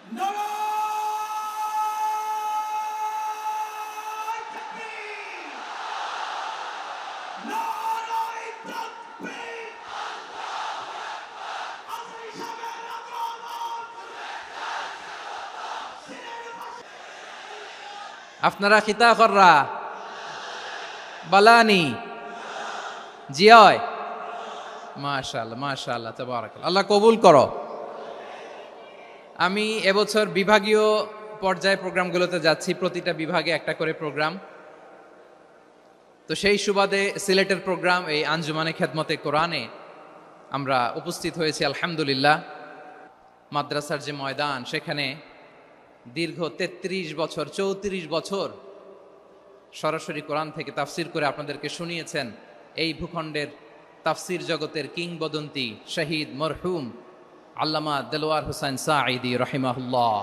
নারায়ে তাকবীর! নারায়ে তাকবীর! আজরি সাহেবের আগমন! আপনারা খিতা কররা বালানি জিয়য় মাশাআল্লাহ মাশাআল্লাহ তাবারাকাল্লাহ। আল্লাহ কবুল করো। আমি এবছর বিভাগীয় পর্যায়ে প্রোগ্রামগুলোতে যাচ্ছি, প্রতিটা বিভাগে একটা করে প্রোগ্রাম। তো সেই সুবাদে সিলেটের প্রোগ্রাম এই আঞ্জুমানে খেদমতে কোরআনে আমরা উপস্থিত হয়েছি আলহামদুলিল্লাহ। মাদ্রাসার যে ময়দান, সেখানে দীর্ঘ 33 বছর 34 বছর সরাসরি কোরআন থেকে তাফসির করে আপনাদেরকে শুনিয়েছেন এই ভূখণ্ডের তাফসির জগতের কিংবদন্তি শহীদ মরহুম আল্লামা দেলোয়ার হোসেন সাঈদী রাহিমাহুল্লাহ।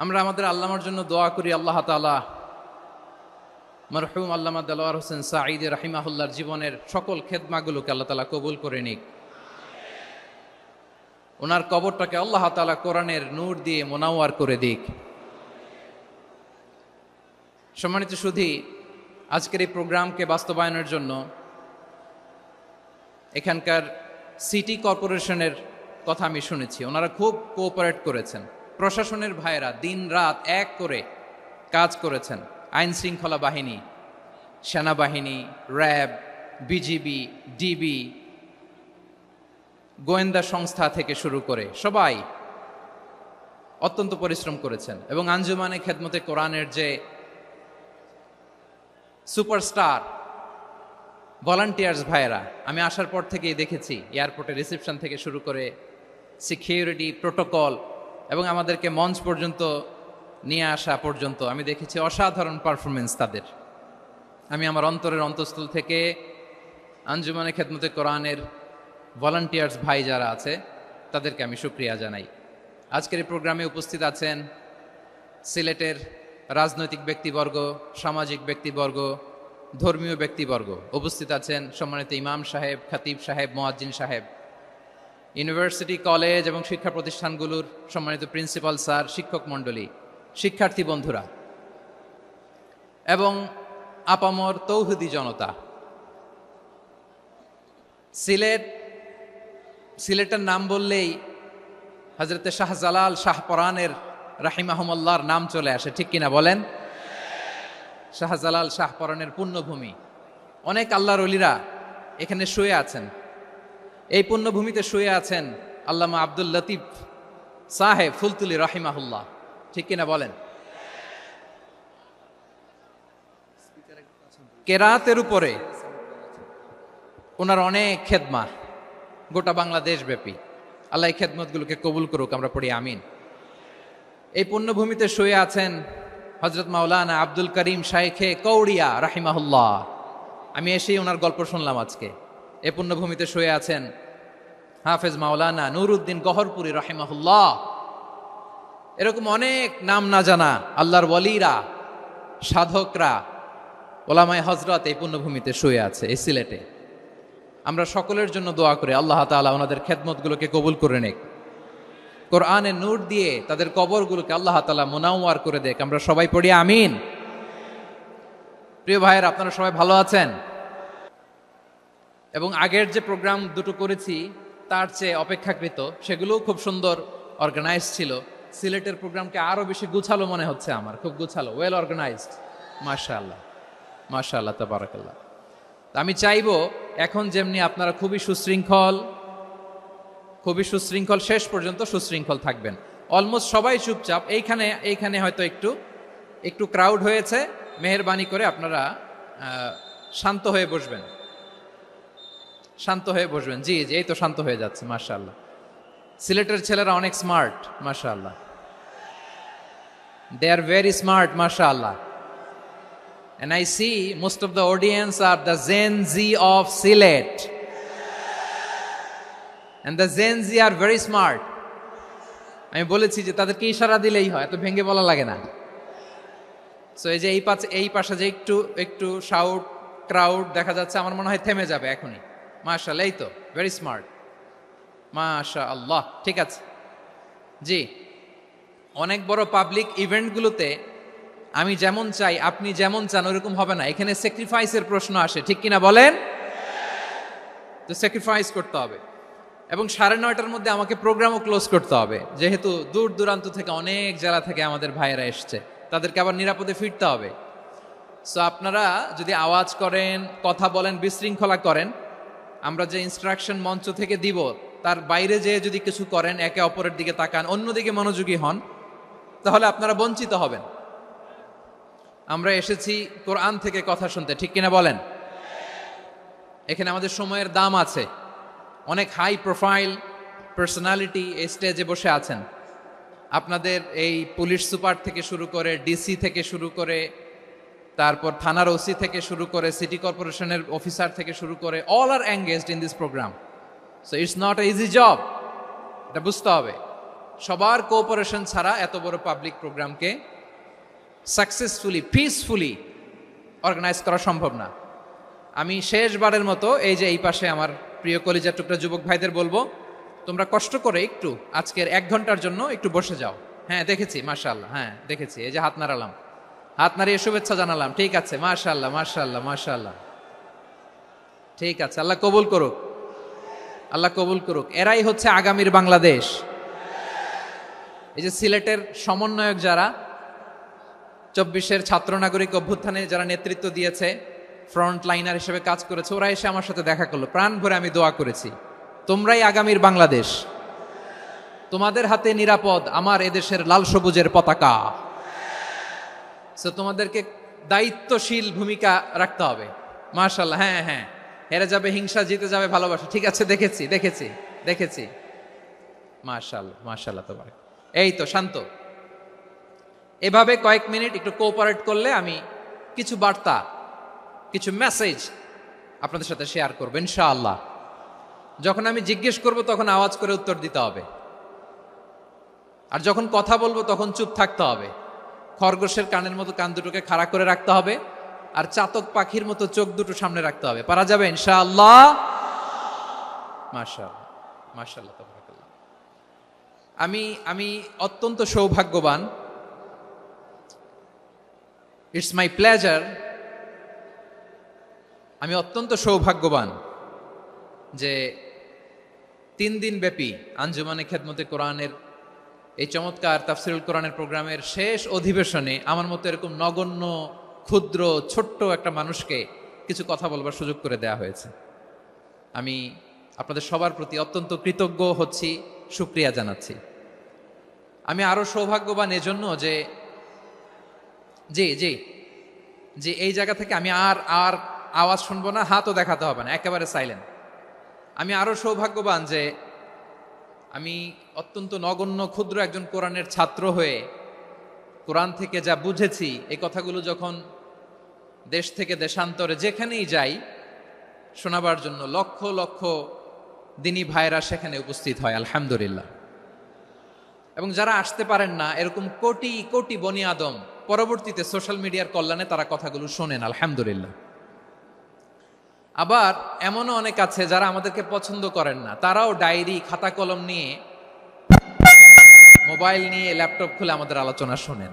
আমরা আমাদের আল্লামার জন্য দোয়া করি, আল্লাহ তাআলা মরহুম আল্লামা দেলোয়ার হোসেন সাঈদী রাহিমাহুল্লাহর জীবনের সকল খেদমাগুলোকে আল্লাহ তাআলা কবুল করে নিক। ওনার কবরটাকে আল্লাহ তাআলা কোরআনের নূর দিয়ে মোনাওয়ার করে দিক। সম্মানিত সুধী, আজকের এই প্রোগ্রামকে বাস্তবায়নের জন্য এখানকার সিটি কর্পোরেশনের কথা আমি শুনেছি, ওনারা খুব কোঅপারেট করেছেন। প্রশাসনের ভাইয়েরা দিন রাত এক করে কাজ করেছেন। আইন শৃঙ্খলা বাহিনী, সেনাবাহিনী, র্যাব, বিজিবি, ডিবি, গোয়েন্দা সংস্থা থেকে শুরু করে সবাই অত্যন্ত পরিশ্রম করেছেন। এবং আঞ্জুমানে খেদমতে কোরআনের যে সুপারস্টার ভলান্টিয়ার্স ভাইয়েরা, আমি আসার পর থেকেই দেখেছি এয়ারপোর্টে রিসেপশন থেকে শুরু করে সিকিউরিটি প্রোটোকল এবং আমাদেরকে মঞ্চ পর্যন্ত নিয়ে আসা পর্যন্ত আমি দেখেছি অসাধারণ পারফরমেন্স তাদের। আমি আমার অন্তরের অন্তঃস্থল থেকে আঞ্জুমানে খেদমতে কোরআনের ভলান্টিয়ার্স ভাই যারা আছে তাদেরকে আমি শুকরিয়া জানাই। আজকের এই প্রোগ্রামে উপস্থিত আছেন সিলেটের রাজনৈতিক ব্যক্তিবর্গ, সামাজিক ব্যক্তিবর্গ, ধর্মীয় ব্যক্তিবর্গ। উপস্থিত আছেন সম্মানিত ইমাম সাহেব, খতিব সাহেব, মুয়াজ্জিন সাহেব, ইউনিভার্সিটি, কলেজ এবং শিক্ষা প্রতিষ্ঠানগুলোর সম্মানিত প্রিন্সিপাল স্যার, শিক্ষক মণ্ডলী, শিক্ষার্থী বন্ধুরা এবং আপামর তৌহিদি জনতা। সিলেটের নাম বললেই হযরতে শাহজালাল শাহপরানের রাহিমাহুমুল্লাহর নাম চলে আসে, ঠিক কিনা বলেন? শাহজালাল শাহপরানের পুণ্যভূমি। অনেক আল্লাহর ওলিরা এখানে শুয়ে আছেন। এই পুণ্যভূমিতে শুয়ে আছেন আল্লামা আব্দুল লতিফ সাহেব ফুলতুলি রাহিমাহুল্লাহ, ঠিক কিনা বলেন? কেরাতের উপরে ওনার অনেক খেদমা গোটা বাংলাদেশ ব্যাপী। আল্লাহ এই খেদমতগুলোকে কবুল করুক, আমরা পড়ি আমিন। এই পুণ্যভূমিতে শুয়ে আছেন হযরত মাওলানা আব্দুল করিম শাইখে কৌড়িয়া রাহিমাহুল্লাহ। আমি এসেই ওনার গল্প শুনলাম আজকে। এই পুণ্যভূমিতে শুয়ে আছেন হাফেজ মাওলানা নুরউদ্দিন গহরপুরী রাহিমাহুল্লাহ। এরকম অনেক নাম না জানা আল্লাহর ওয়ালিরা, সাধকরা, ওলামায়ে হযরত এই পুণ্যভূমিতে শুয়ে আছে এই সিলেটে। আমরা সকলের জন্য দোয়া করি আল্লাহ তাআলা ওনাদের খেদমতগুলোকে কবুল করে নেক, কোরআনের নূর দিয়ে তাদের কবরগুলোকে আল্লাহ তাআলা মুনাওয়ার করে দেখ। আমরা সবাই পড়ি আমিন। প্রিয় ভাইয়েরা, আপনারা সবাই ভালো আছেন? এবং আগের যে প্রোগ্রাম দুটো করেছি তার চেয়ে অপেক্ষাকৃত সেগুলোও খুব সুন্দর অর্গানাইজ ছিল। সিলেটের প্রোগ্রামকে আরো বেশি গুছালো মনে হচ্ছে আমার, খুব গুছালো, ওয়েল অর্গানাইজড। মাশাআল্লাহ মাশাআল্লাহ তাবারাকাল্লাহ। আমি চাইবো এখন যেমনি আপনারা খুবই সুশৃঙ্খল শেষ পর্যন্ত সুশৃঙ্খল থাকবেন। অলমোস্ট সবাই চুপচাপ, এইখানে হয়তো একটু ক্রাউড হয়েছে, মেহেরবানি করে আপনারা শান্ত হয়ে বসবেন, শান্ত হয়ে বসবেন। জি জি, এই তো শান্ত হয়ে যাচ্ছে। মাশাআল্লাহ, সিলেটের ছেলেরা অনেক স্মার্ট, মাশাআল্লাহ, দে আর ভেরি স্মার্ট, মাশাআল্লাহ। And I see most of the audience are the Gen Z of Sylhet. And the Gen Z are very smart. আমি বলেছি যে তাদেরকে ইশারা দিলেই হয়, এত ভেঙে বলা লাগে না। সো এই যে এই পাশে যে একটু শাউট ক্রাউড দেখা যাচ্ছে, আমার মনে হয় থেমে যাবে এখনই। মাশাআল্লাহ, এই তো ভেরি স্মার্ট। মাশা আল্লাহ, ঠিক আছে। জি, অনেক বড় পাবলিক ইভেন্টগুলোতে আমি যেমন চাই আপনি যেমন চান ওরকম হবে না, এখানে স্যাক্রিফাইসের প্রশ্ন আসে, ঠিক কিনা বলেন? তো স্যাক্রিফাইস করতে হবে এবং 9:30টার মধ্যে আমাকে প্রোগ্রামও ক্লোজ করতে হবে, যেহেতু দূর দূরান্ত থেকে অনেক জেলা থেকে আমাদের ভাইয়েরা এসছে, তাদেরকে আবার নিরাপদে ফিরতে হবে। সো আপনারা যদি আওয়াজ করেন, কথা বলেন, বিশৃঙ্খলা করেন, আমরা যে ইনস্ট্রাকশন মঞ্চ থেকে দিব তার বাইরে যেয়ে যদি কিছু করেন, একে অপরের দিকে তাকান, অন্যদিকে মনোযোগী হন, তাহলে আপনারা বঞ্চিত হবেন। আমরা এসেছি কোরআন থেকে কথা শুনতে, ঠিক কিনা বলেন? এখানে আমাদের সময়ের দাম আছে। অনেক হাই প্রোফাইল পার্সোনালিটি এই স্টেজে বসে আছেন। আপনাদের এই পুলিশ সুপার থেকে শুরু করে, ডিসি থেকে শুরু করে, তারপর থানার ওসি থেকে শুরু করে, সিটি কর্পোরেশনের অফিসার থেকে শুরু করে, all are engaged in this program. So it's not a easy job, এটা বুঝতে হবে। সবার কোঅপারেশন ছাড়া এত বড় পাবলিক প্রোগ্রামকে সাকসেসফুলি, পিসফুলি অর্গানাইজ করা সম্ভব না। আমি শেষবারের মতো এই যে এই পাশে আমার প্রিয় কলিজার টুকরা যুবক ভাইদের বলবো, তোমরা কষ্ট করে একটু আজকের 1 ঘন্টার জন্য একটু বসে যাও। হ্যাঁ দেখেছি, মাশাআল্লাহ, হ্যাঁ দেখেছি, এই যে হাত নাড়ালাম, হাত নাড়িয়ে শুভেচ্ছা জানালাম, ঠিক আছে, মাশাআল্লাহ মাশাআল্লাহ মাশাআল্লাহ, ঠিক আছে, আল্লাহ কবুল করুক, আল্লাহ কবুল করুক। এরাই হচ্ছে আগামীর বাংলাদেশ। এই যে সিলেটের সমন্বয়ক যারা 24-এর ছাত্র নাগরিক অভ্যুত্থানে যারা নেতৃত্ব দিয়েছে, ফ্রন্ট লাইনার হিসেবে কাজ করেছে, ওরা এসে আমার সাথে দেখা করলো, প্রাণ ভরে আমি দোয়া করেছি, তোমরাই আগামীর বাংলাদেশ, তোমাদের হাতে নিরাপদ আমার এদেশের লাল সবুজের পতাকা। সো তোমাদেরকে দায়িত্বশীল ভূমিকা রাখতে হবে। মাশাআল্লাহ, হ্যাঁ হ্যাঁ, হেরে যাবে হিংসা, জিতে যাবে ভালোবাসা, ঠিক আছে, দেখেছি দেখেছি দেখেছি, মাশাআল্লাহ মাশাআল্লাহ, তোমার এই তো শান্ত। এভাবে কয়েক মিনিট একটু কোঅপারেট করলে আমি কিছু বার্তা, কিছু মেসেজ আপনাদের সাথে শেয়ার করবো ইনশাআল্লাহ। যখন আমি জিজ্ঞেস করব তখন আওয়াজ করে উত্তর দিতে হবে, আর যখন কথা বলবো তখন চুপ থাকতে হবে। খরগোশের কানের মতো কান দুটোকে খাড়া করে রাখতে হবে, আর চাতক পাখির মতো চোখ দুটো সামনে রাখতে হবে। পারা যাবে ইনশাআল্লাহ? মাশাআল্লাহ মাশাআল্লাহ, তাবারাকাল্লাহ। আমি অত্যন্ত সৌভাগ্যবান, ইটস মাই প্লেজার, আমি অত্যন্ত সৌভাগ্যবান যে 3 দিন ব্যাপী আঞ্জুমানে খেদমতে কোরআনের এই চমৎকার তাফসিরুল কোরআনের প্রোগ্রামের শেষ অধিবেশনে আমার মতো এরকম নগণ্য, ক্ষুদ্র, ছোট্ট একটা মানুষকে কিছু কথা বলবার সুযোগ করে দেয়া হয়েছে। আমি আপনাদের সবার প্রতি অত্যন্ত কৃতজ্ঞ হচ্ছি, শুকরিয়া জানাচ্ছি। আমি আরো সৌভাগ্যবান এজন্য যে জি জি জি এই জায়গা থেকে আমি আর আওয়াজ শুনবো না, হাতও দেখাতে হবে না, একেবারে সাইলেন্ট। আমি আরো সৌভাগ্যবান যে আমি অত্যন্ত নগণ্য ক্ষুদ্র একজন কোরআনের ছাত্র হয়ে কোরআন থেকে যা বুঝেছি, এই কথাগুলো যখন দেশ থেকে দেশান্তরে যেখানেই যাই শোনাবার জন্য লক্ষ লক্ষ দিনী ভাইরা সেখানে উপস্থিত হয়, আলহামদুলিল্লাহ। এবং যারা আসতে পারেন না, এরকম কোটি কোটি বনি আদম পরবর্তীতে সোশ্যাল মিডিয়ার কল্যাণে তারা কথাগুলো শোনেন, আলহামদুলিল্লাহ। আবার এমনও অনেক আছে যারা আমাদেরকে পছন্দ করেন না, তারাও ডায়েরি, খাতা কলম নিয়ে, মোবাইল নিয়ে, ল্যাপটপ খুলে আমাদের আলোচনা শোনেন।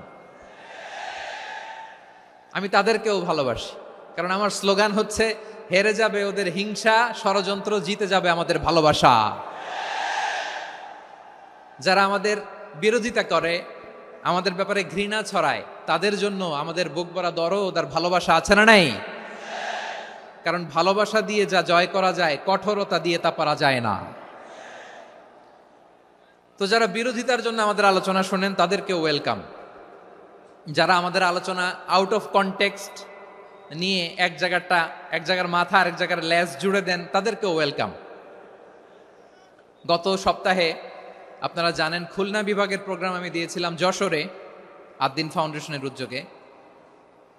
আমি তাদেরকেও ভালোবাসি, কারণ আমার স্লোগান হচ্ছে, হেরে যাবে ওদের হিংসা, ষড়যন্ত্র, জিতে যাবে আমাদের ভালোবাসা। যারা আমাদের বিরোধিতা করে, আমাদের ব্যাপারে ঘৃণা ছড়ায়, তাদের জন্য আমাদের বুক ভরা দরদ আর ভালোবাসা আছে না নাই? কারণ ভালোবাসা দিয়ে যা জয় করা যায়, কঠোরতা দিয়ে তা পারা যায় না। তো যারা বিরোধিতার জন্য আমাদের আলোচনা শোনেন তাদেরকেও ওয়েলকাম। যারা আমাদের আলোচনা আউট অফ কনটেক্সট নিয়ে এক জায়গার মাথা আর এক জায়গার লেজ জুড়ে দেন, তাদেরকেও ওয়েলকাম। গত সপ্তাহে আপনারা জানেন খুলনা বিভাগের প্রোগ্রাম আমি দিয়েছিলাম যশোরে, আদ্দিন ফাউন্ডেশনের উদ্যোগে।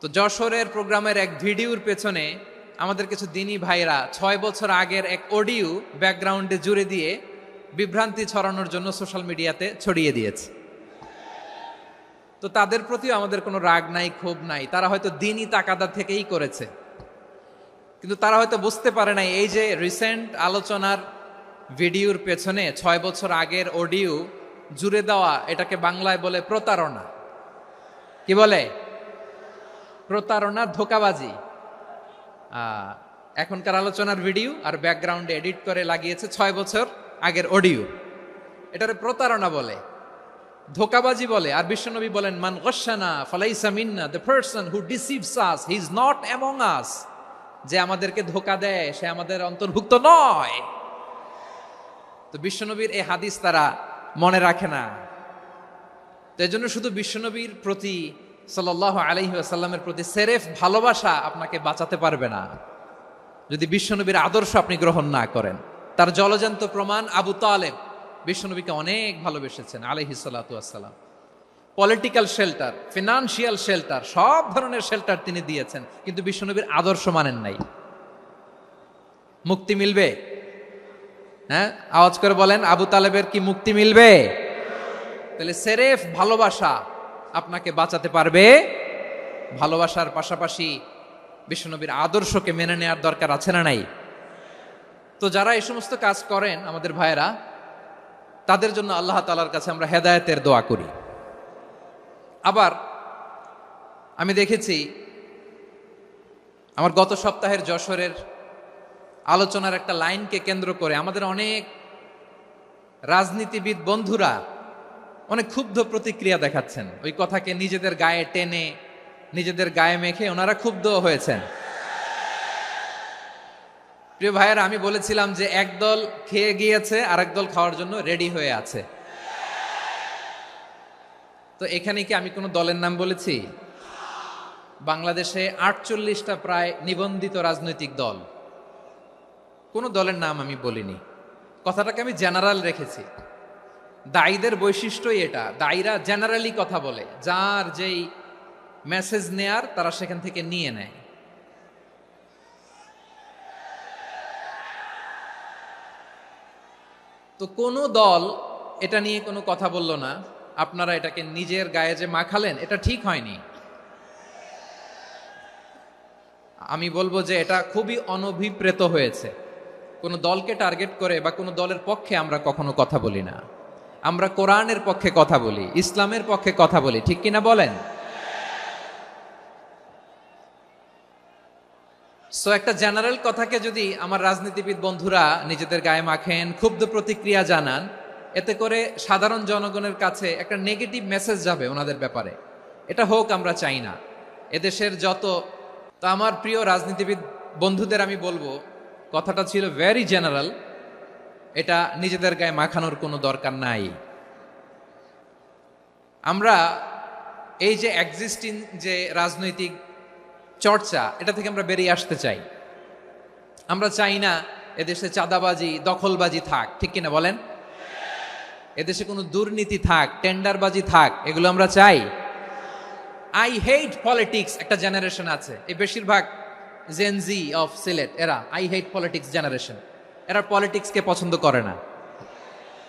তো যশোরের প্রোগ্রামের এক ভিডিওর পেছনে আমাদের কিছু দিনী ভাইরা 6 বছর আগের এক অডিও ব্যাকগ্রাউন্ডে জুড়ে দিয়ে বিভ্রান্তি ছড়ানোর জন্য সোশ্যাল মিডিয়াতে ছড়িয়ে দিয়েছে। তো তাদের প্রতিও আমাদের কোনো রাগ নাই, ক্ষোভ নাই, তারা হয়তো দিনই তাকাদা থেকেই করেছে, কিন্তু তারা হয়তো বুঝতে পারে নাই এই যে রিসেন্ট আলোচনার ভিডিওর পেছনে 6 বছর আগের অডিও জুড়ে দেওয়া, এটাকে বাংলায় বলে প্রতারণা। কি বলে? প্রতারণা, ধোঁকাবাজি। এখনকার আলোচনার ভিডিও আর ব্যাকগ্রাউন্ডে এডিট করে লাগিয়েছে 6 বছর আগের অডিও। এটারে প্রতারণা বলে, ধোঁকাবাজি বলে। আর বিশ্বনবী বলেন, মান গশানা ফালাইসা মিন্না, the person who deceives us he is not among us. যে আমাদেরকে ধোঁকা দেয় সে আমাদের অন্তর্ভুক্ত নয়। তো বিশ্বনবীর এই হাদিস তারা মনে রাখে না। তো এই জন্য শুধু বিশ্বনবীর প্রতি সাল্লাল্লাহু আলাইহি ওয়াসাল্লামের প্রতি সেরেফ ভালোবাসা আপনাকে বাঁচাতে পারবে না যদি বিশ্বনবীর আদর্শ আপনি গ্রহণ না করেন। তার জলজান্ত প্রমাণ, আবু তালেব বিশ্বনবীকে অনেক ভালোবেসেছেন আলাইহিস সালাতু ওয়াসসালাম। পলিটিক্যাল শেল্টার, ফিনান্সিয়াল শেল্টার, সব ধরনের শেল্টার তিনি দিয়েছেন, কিন্তু বিশ্বনবীর আদর্শ মানেন নাই। মুক্তি মিলবে? হ্যাঁ, আওয়াজ করে বলেন, আবু তালেবের কি মুক্তি মিলবে? তাহলে সেরেফ ভালোবাসা আপনাকে বাঁচাতে পারবে। ভালোবাসার পাশাপাশি বিশ্বনবীর আদর্শকে মেনে নেওয়ার দরকার আছে না নাই? তো যারা এই সমস্ত কাজ করেন আমাদের ভাইয়েরা, তাদের জন্য আল্লাহ তাআলার কাছে আমরা হেদায়েতের দোয়া করি। আবার আমি দেখেছি আমার গত সপ্তাহের যশোরের আলোচনার একটা লাইনকে কেন্দ্র করে আমাদের অনেক রাজনীতিবিদ বন্ধুরা অনেক ক্ষুব্ধ প্রতিক্রিয়া দেখাচ্ছেন। ওই কথাকে নিজেদের গায়ে টেনে, নিজেদের গায়ে মেখে ওনারা ক্ষুব্ধ হয়েছেন। প্রিয় ভাইয়েরা, আমি বলেছিলাম যে একদল খেয়ে গিয়েছে আর একদল খাওয়ার জন্য রেডি হয়ে আছে। তো এখানে কি আমি কোনো দলের নাম বলেছি? বাংলাদেশে 48টা প্রায় নিবন্ধিত রাজনৈতিক দল, কোনো দলের নাম আমি বলিনি। কথাটাকে আমি জেনারেল রেখেছি। দায়ীদের বৈশিষ্ট্যই এটা, দায়ীরা জেনারেলি কথা বলে, যার যেই মেসেজ নেয়ার তারা সেখান থেকে নিয়ে নেয়। তো কোনো দল এটা নিয়ে কোনো কথা বলল না, আপনারা এটাকে নিজের গায়ে যে মাখালেন এটা ঠিক হয়নি। আমি বলবো যে এটা খুবই অনভিপ্রেত হয়েছে। কোনো দলকে টার্গেট করে বা কোনো দলের পক্ষে আমরা কখনো কথা বলি না। আমরা কোরআনের পক্ষে কথা বলি, ইসলামের পক্ষে কথা বলি, ঠিক কিনা বলেন? সো একটা জেনারেল কথাকে যদি আমার রাজনীতিবিদ বন্ধুরা নিজেদের গায়ে মাখেন, ক্ষুব্ধ প্রতিক্রিয়া জানান, এতে করে সাধারণ জনগণের কাছে একটা নেগেটিভ মেসেজ যাবে ওনাদের ব্যাপারে। এটা হোক আমরা চাই না। এদেশের তো আমার প্রিয় রাজনীতিবিদ বন্ধুদের আমি বলবো, কথাটা ছিল ভেরি জেনারেল, এটা নিজেদের গায়ে মাখানোর কোনো দরকার নাই। আমরা এই যে এক্সিস্টিং যে রাজনৈতিক চর্চা, এটা থেকে আমরা বেরিয়ে আসতে চাই। আমরা চাই না এদেশে চাঁদাবাজি, দখলবাজি থাক, ঠিক কিনা বলেন? এদেশে কোনো দুর্নীতি থাক, টেন্ডারবাজি থাক, এগুলো আমরা চাই। আই হেট পলিটিক্স একটা জেনারেশন আছে, এই বেশিরভাগ জেনজি অফ সিলেট, এরা আই হেট পলিটিক্স জেনারেশন। এরা পলিটিক্সকে পছন্দ করে না।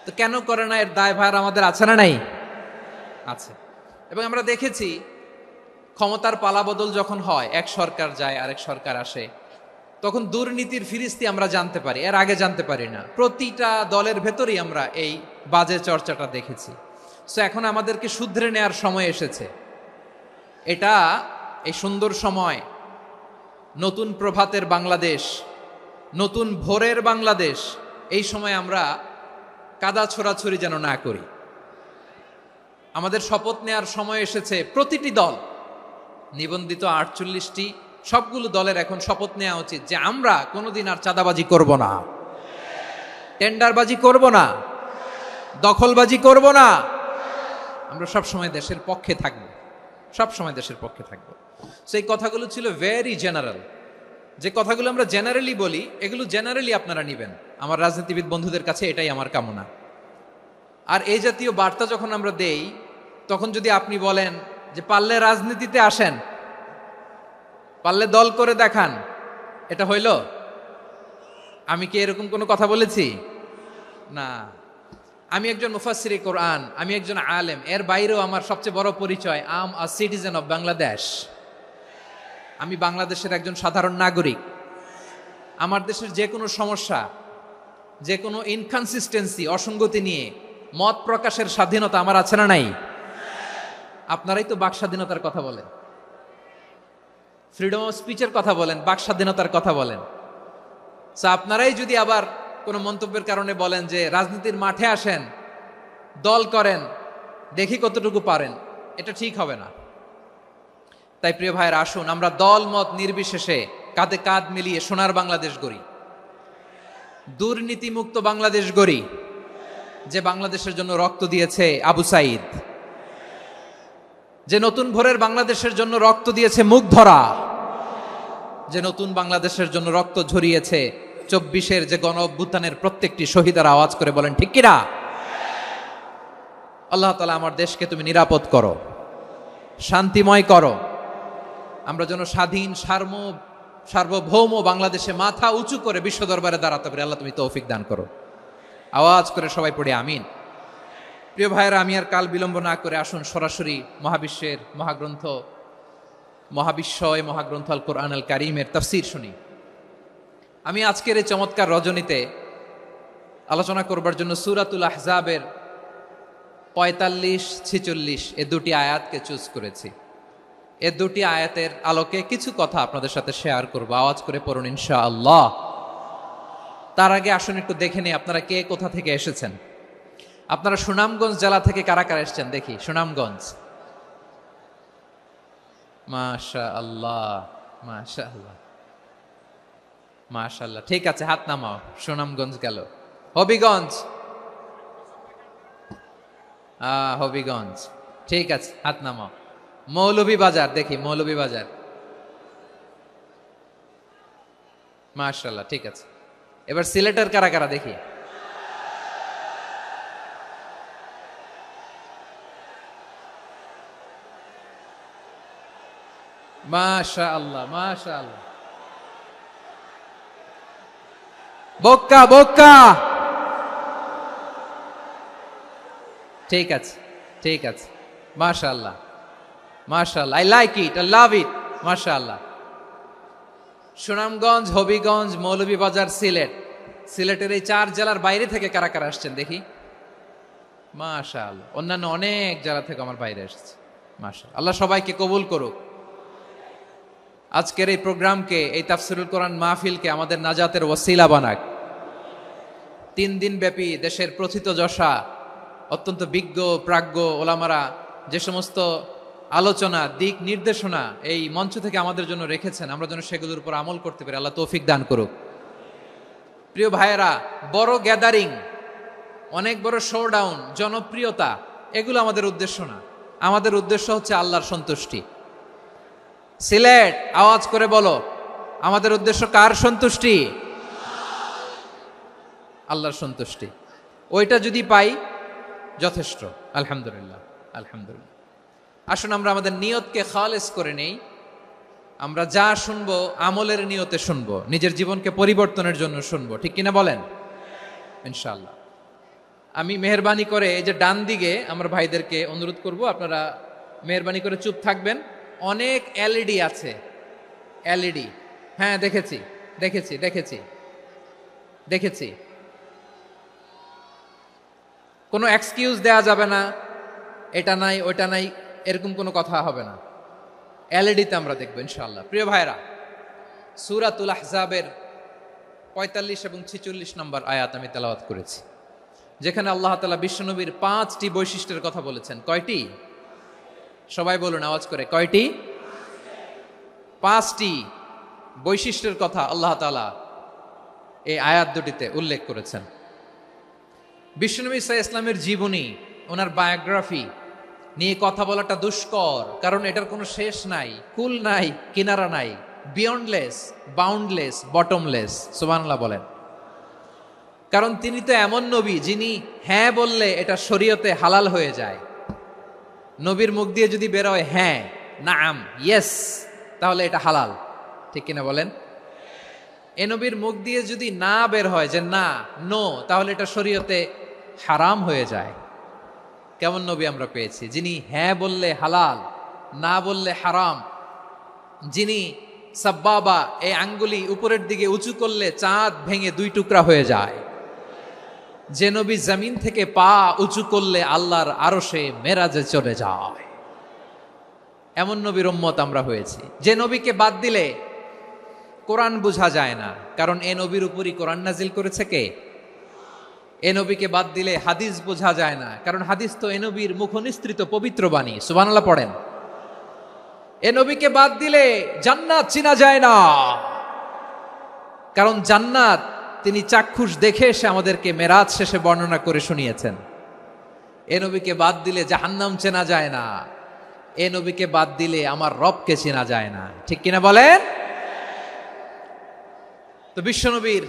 তো কেন করে না, এর দায়ভার আমাদের আছে না নাই? আছে। এবং আমরা দেখেছি ক্ষমতার পালাবদল যখন হয়, এক সরকার যায় আরেক সরকার আসে, তখন দুর্নীতির ফিরিস্তি আমরা জানতে পারি, এর আগে জানতে পারি না। প্রতিটা দলের ভেতরেই আমরা এই বাজে চর্চাটা দেখেছি। সো এখন আমাদেরকে শুধরে নেওয়ার সময় এসেছে। এটা এই সুন্দর সময়, নতুন প্রভাতের বাংলাদেশ, নতুন ভোরের বাংলাদেশ, এই সময় আমরা কাদা ছোড়াছুড়ি যেন না করি। আমাদের শপথ নেওয়ার সময় এসেছে। প্রতিটি দল, নিবন্ধিত 48টি, সবগুলো দলের এখন শপথ নেওয়া উচিত যে আমরা কোনোদিন আর চাঁদাবাজি করব না, টেন্ডারবাজি করব না, দখলবাজি করব না। আমরা সবসময় দেশের পক্ষে থাকব, সবসময় দেশের পক্ষে থাকব। সেই কথাগুলো ছিল ভেরি জেনারেল। যে কথাগুলো আমরা জেনারেলি বলি, এগুলো জেনারেলি আপনারা নেবেন। আমার রাজনীতিবিদ বন্ধুদের কাছে এটাই আমার কামনা। আর এই জাতীয় বার্তা যখন আমরা দেই, তখন যদি আপনি বলেন যে পারলে রাজনীতিতে আসেন, পারলে দল করে দেখান, এটা হইল? আমি কি এরকম কোনো কথা বলেছি? না। আমি একজন মুফাসসিরে কোরআন, আমি একজন আলেম, এর বাইরেও আমার সবচেয়ে বড় পরিচয় আম আ সিটিজেন অফ বাংলাদেশ। আমি বাংলাদেশের একজন সাধারণ নাগরিক। আমার দেশের যে কোনো সমস্যা যে কোনো ইনকনসিস্টেন্সি, অসঙ্গতি নিয়ে মত প্রকাশের স্বাধীনতা আমার আছে না নাই? আপনারাই তো বাক স্বাধীনতার কথা বলেন, ফ্রিডম অফ স্পিচের কথা বলেন, বাক স্বাধীনতার কথা বলেন। আপনারাই যদি আবার কোনো মন্তব্যের কারণে বলেন যে রাজনীতির মাঠে আসেন, দল করেন, দেখি কতটুকু পারেন, এটা ঠিক হবে না। তাই প্রিয় ভাইয়ের, আসুন আমরা দল মত নির্বিশেষে কাঁধে কাঁধ মিলিয়ে সোনার বাংলাদেশ গড়ি, দুর্নীতিমুক্ত বাংলাদেশ গড়ি, যে বাংলাদেশের জন্য রক্ত দিয়েছে আবু সাইদ, যে নতুন ভোরের বাংলাদেশের জন্য রক্ত দিয়েছে মুগ্ধরা, যে নতুন বাংলাদেশের জন্য রক্ত ঝরিয়েছে 24-এর যে গণ অভ্যুত্থানের প্রত্যেকটি শহীদার। আওয়াজ করে বলেন ঠিক কিনা? আল্লাহ তাআলা আমার দেশকে তুমি নিরাপদ করো, শান্তিময় করো, আমরা যেন স্বাধীন সার্বভৌম বাংলাদেশে মাথা উঁচু করে বিশ্ব দরবারে দাঁড়াতে পারি। আল্লাহ তুমি তৌফিক দান করো। আওয়াজ করে সবাই পড়ে আমিন। প্রিয় ভাইয়েরা, আমি আর কাল বিলম্ব না করে আসুন সরাসরি মহাবিশ্বের মহাগ্রন্থ, মহাগ্রন্থ আল কোরআন আল কারীমের তাফসীর শুনি। আমি আজকের এই চমৎকার রজনীতে আলোচনা করবার জন্য সূরাতুল আহজাবের 45-46 এ দুটি আয়াতকে চুজ করেছি। এ দুটি আয়াতের আলোকে কিছু কথা আপনাদের সাথে শেয়ার করব। আওয়াজ করে পড়ুন ইনশাআল্লাহ। তার আগে আসুন একটু দেখে নিই আপনারা কে কোথা থেকে এসেছেন। আপনারা সুনামগঞ্জ জেলা থেকে কারা কারা এসেছেন দেখি। সুনামগঞ্জ, মাশাআল্লাহ মাশাআল্লাহ মাশাআল্লাহ, ঠিক আছে, হাত নামাও। সুনামগঞ্জ গেল। হবিগঞ্জ, হবিগঞ্জ, ঠিক আছে, হাত নামাও। মৌলভীবাজার, দেখি মৌলভীবাজার, মাশাআল্লাহ, ঠিক আছে। এবার সিলেটের কারা কারা দেখি। মাশাআল্লাহ মাশাআল্লাহ। বক্কা বক্কা, ঠিক আছে ঠিক আছে, মাশাআল্লাহ মাশাআল্লাহ, I like it, I love it, মাশাআল্লাহ। সুনামগঞ্জ, হবিগঞ্জ, মৌলভীবাজার, সিলেট। সিলেটের এই 4 জেলার বাইরে থেকে কারা কারা আসছেন দেখি। মাশাআল্লাহ, অন্যান্য অনেক জেলা থেকে আমার বাইরে এসেছে। মাশাআল্লাহ, আল্লাহ সবাইকে কবুল করুক। আজকের এই প্রোগ্রামকে, এই তাফসীরুল কোরআন মাহফিলকে আমাদের নাজাতের ওয়াসিলা বানাক। 3 দিন ব্যাপী দেশের প্রথিতযশা অত্যন্ত বিজ্ঞ প্রাজ্ঞ ওলামারা যে সমস্ত আলোচনা, দিক নির্দেশনা এই মঞ্চ থেকে আমাদের জন্য রেখেছেন, আমরা যেন সেগুলোর উপর আমল করতে পারি। আল্লাহ তৌফিক দান করুক। প্রিয় ভাইয়েরা, বড় গ্যাদারিং, অনেক বড় শোডাউন, জনপ্রিয়তা, এগুলো আমাদের উদ্দেশ্য না। আমাদের উদ্দেশ্য হচ্ছে আল্লাহর সন্তুষ্টি। সিলেট, আওয়াজ করে বলো, আমাদের উদ্দেশ্য কার সন্তুষ্টি? আল্লাহর সন্তুষ্টি। ওইটা যদি পাই যথেষ্ট, আলহামদুলিল্লাহ আলহামদুলিল্লাহ। আসুন আমরা আমাদের নিয়তকে খালেস করে নেই। আমরা যা শুনবো আমলের নিয়তে শুনবো, নিজের জীবনকে পরিবর্তনের জন্য শুনবো, ঠিক কিনা বলেন? ইনশাআল্লাহ। আমি মেহরবানি করে এই যে ডান দিকে আমার ভাইদেরকে অনুরোধ করব, আপনারা মেহরবানি করে চুপ থাকবেন। অনেক এলইডি আছে, এলইডি, হ্যাঁ দেখেছি দেখেছি দেখেছি দেখেছি। কোনো এক্সকিউজ দেয়া যাবে না, এটা নাই ওইটা নাই, এরকম কোনো কথা হবে না। এলইডিতে আমরা দেখবো ইনশাআল্লাহ। প্রিয় ভাইরা, সূরাতুল আহজাবের 45 এবং 46 নম্বর আয়াত আমি তেলাওয়াত করেছি, যেখানে আল্লাহ তাআলা বিশ্বনবীর 5টি বৈশিষ্ট্যের কথা বলেছেন। কয়টি? সবাই বলুন আওয়াজ করে, কয়টি? 5টি বৈশিষ্ট্যের কথা আল্লাহ তাআলা এই আয়াত দুটিতে উল্লেখ করেছেন। বিশ্বনবী সাল্লাল্লাহু আলাইহি ইসলামের জীবনী, ওনার বায়োগ্রাফি নিয়ে কথা বলাটা দুষ্কর, কারণ এটার কোনো শেষ নাই, কুল নাই, কিনারা নাই, বিয়ন্ডলেস, বাউন্ডলেস, বটমলেস। সুবহানাল্লাহ বলেন। কারণ তিনি তো এমন নবী যিনি হ্যাঁ বললে এটা শরীয়তে হালাল হয়ে যায়। নবীর মুখ দিয়ে যদি বের হয় হ্যাঁ, নাম, ইয়েস, তাহলে এটা হালাল, ঠিক কিনা বলেন? এ নবীর মুখ দিয়ে যদি না বের হয় যে না, নো, তাহলে এটা শরীয়তে হারাম হয়ে যায়। কেমন নবী আমরা পেয়েছি, যিনি হ্যাঁ বললে হালাল, না বললে হারাম, যিনি সাব্বাবা, এই আঙ্গুলি উপরের দিকে উঁচু করলে চাঁদ ভেঙে 2 টুকরা হয়ে যায়। যে নবী জমিন থেকে পা উঁচু করলে আল্লাহর আরশে মেরাজে চলে যায়, এমন নবীর উম্মত আমরা হয়েছি। যে নবীকে বাদ দিলে কোরআন বোঝা যায় না, কারণ এ নবীর উপরই কোরআন নাজিল করেছে কে? এ নবীকে বাদ দিলে হাদিস বোঝা যায় না, কারণ হাদিস তো এ নবীর মুখনিসৃত পবিত্র বাণী। সুবহানাল্লাহ পড়েন। এ নবীকে বাদ দিলে জান্নাত চিনা যায় না, কারণ জান্নাত তিনি চাক্ষুষ দেখে এসে আমাদেরকে মেরাজ শেষে বর্ণনা করে শুনিয়েছেন। এ নবীকে বাদ দিলে জাহান্নাম চেনা যায় না, এ নবীকে বাদ দিলে আমার রবকে চেনা যায় না। ঠিক কিনা বলেন? তো বিশ্বনবীর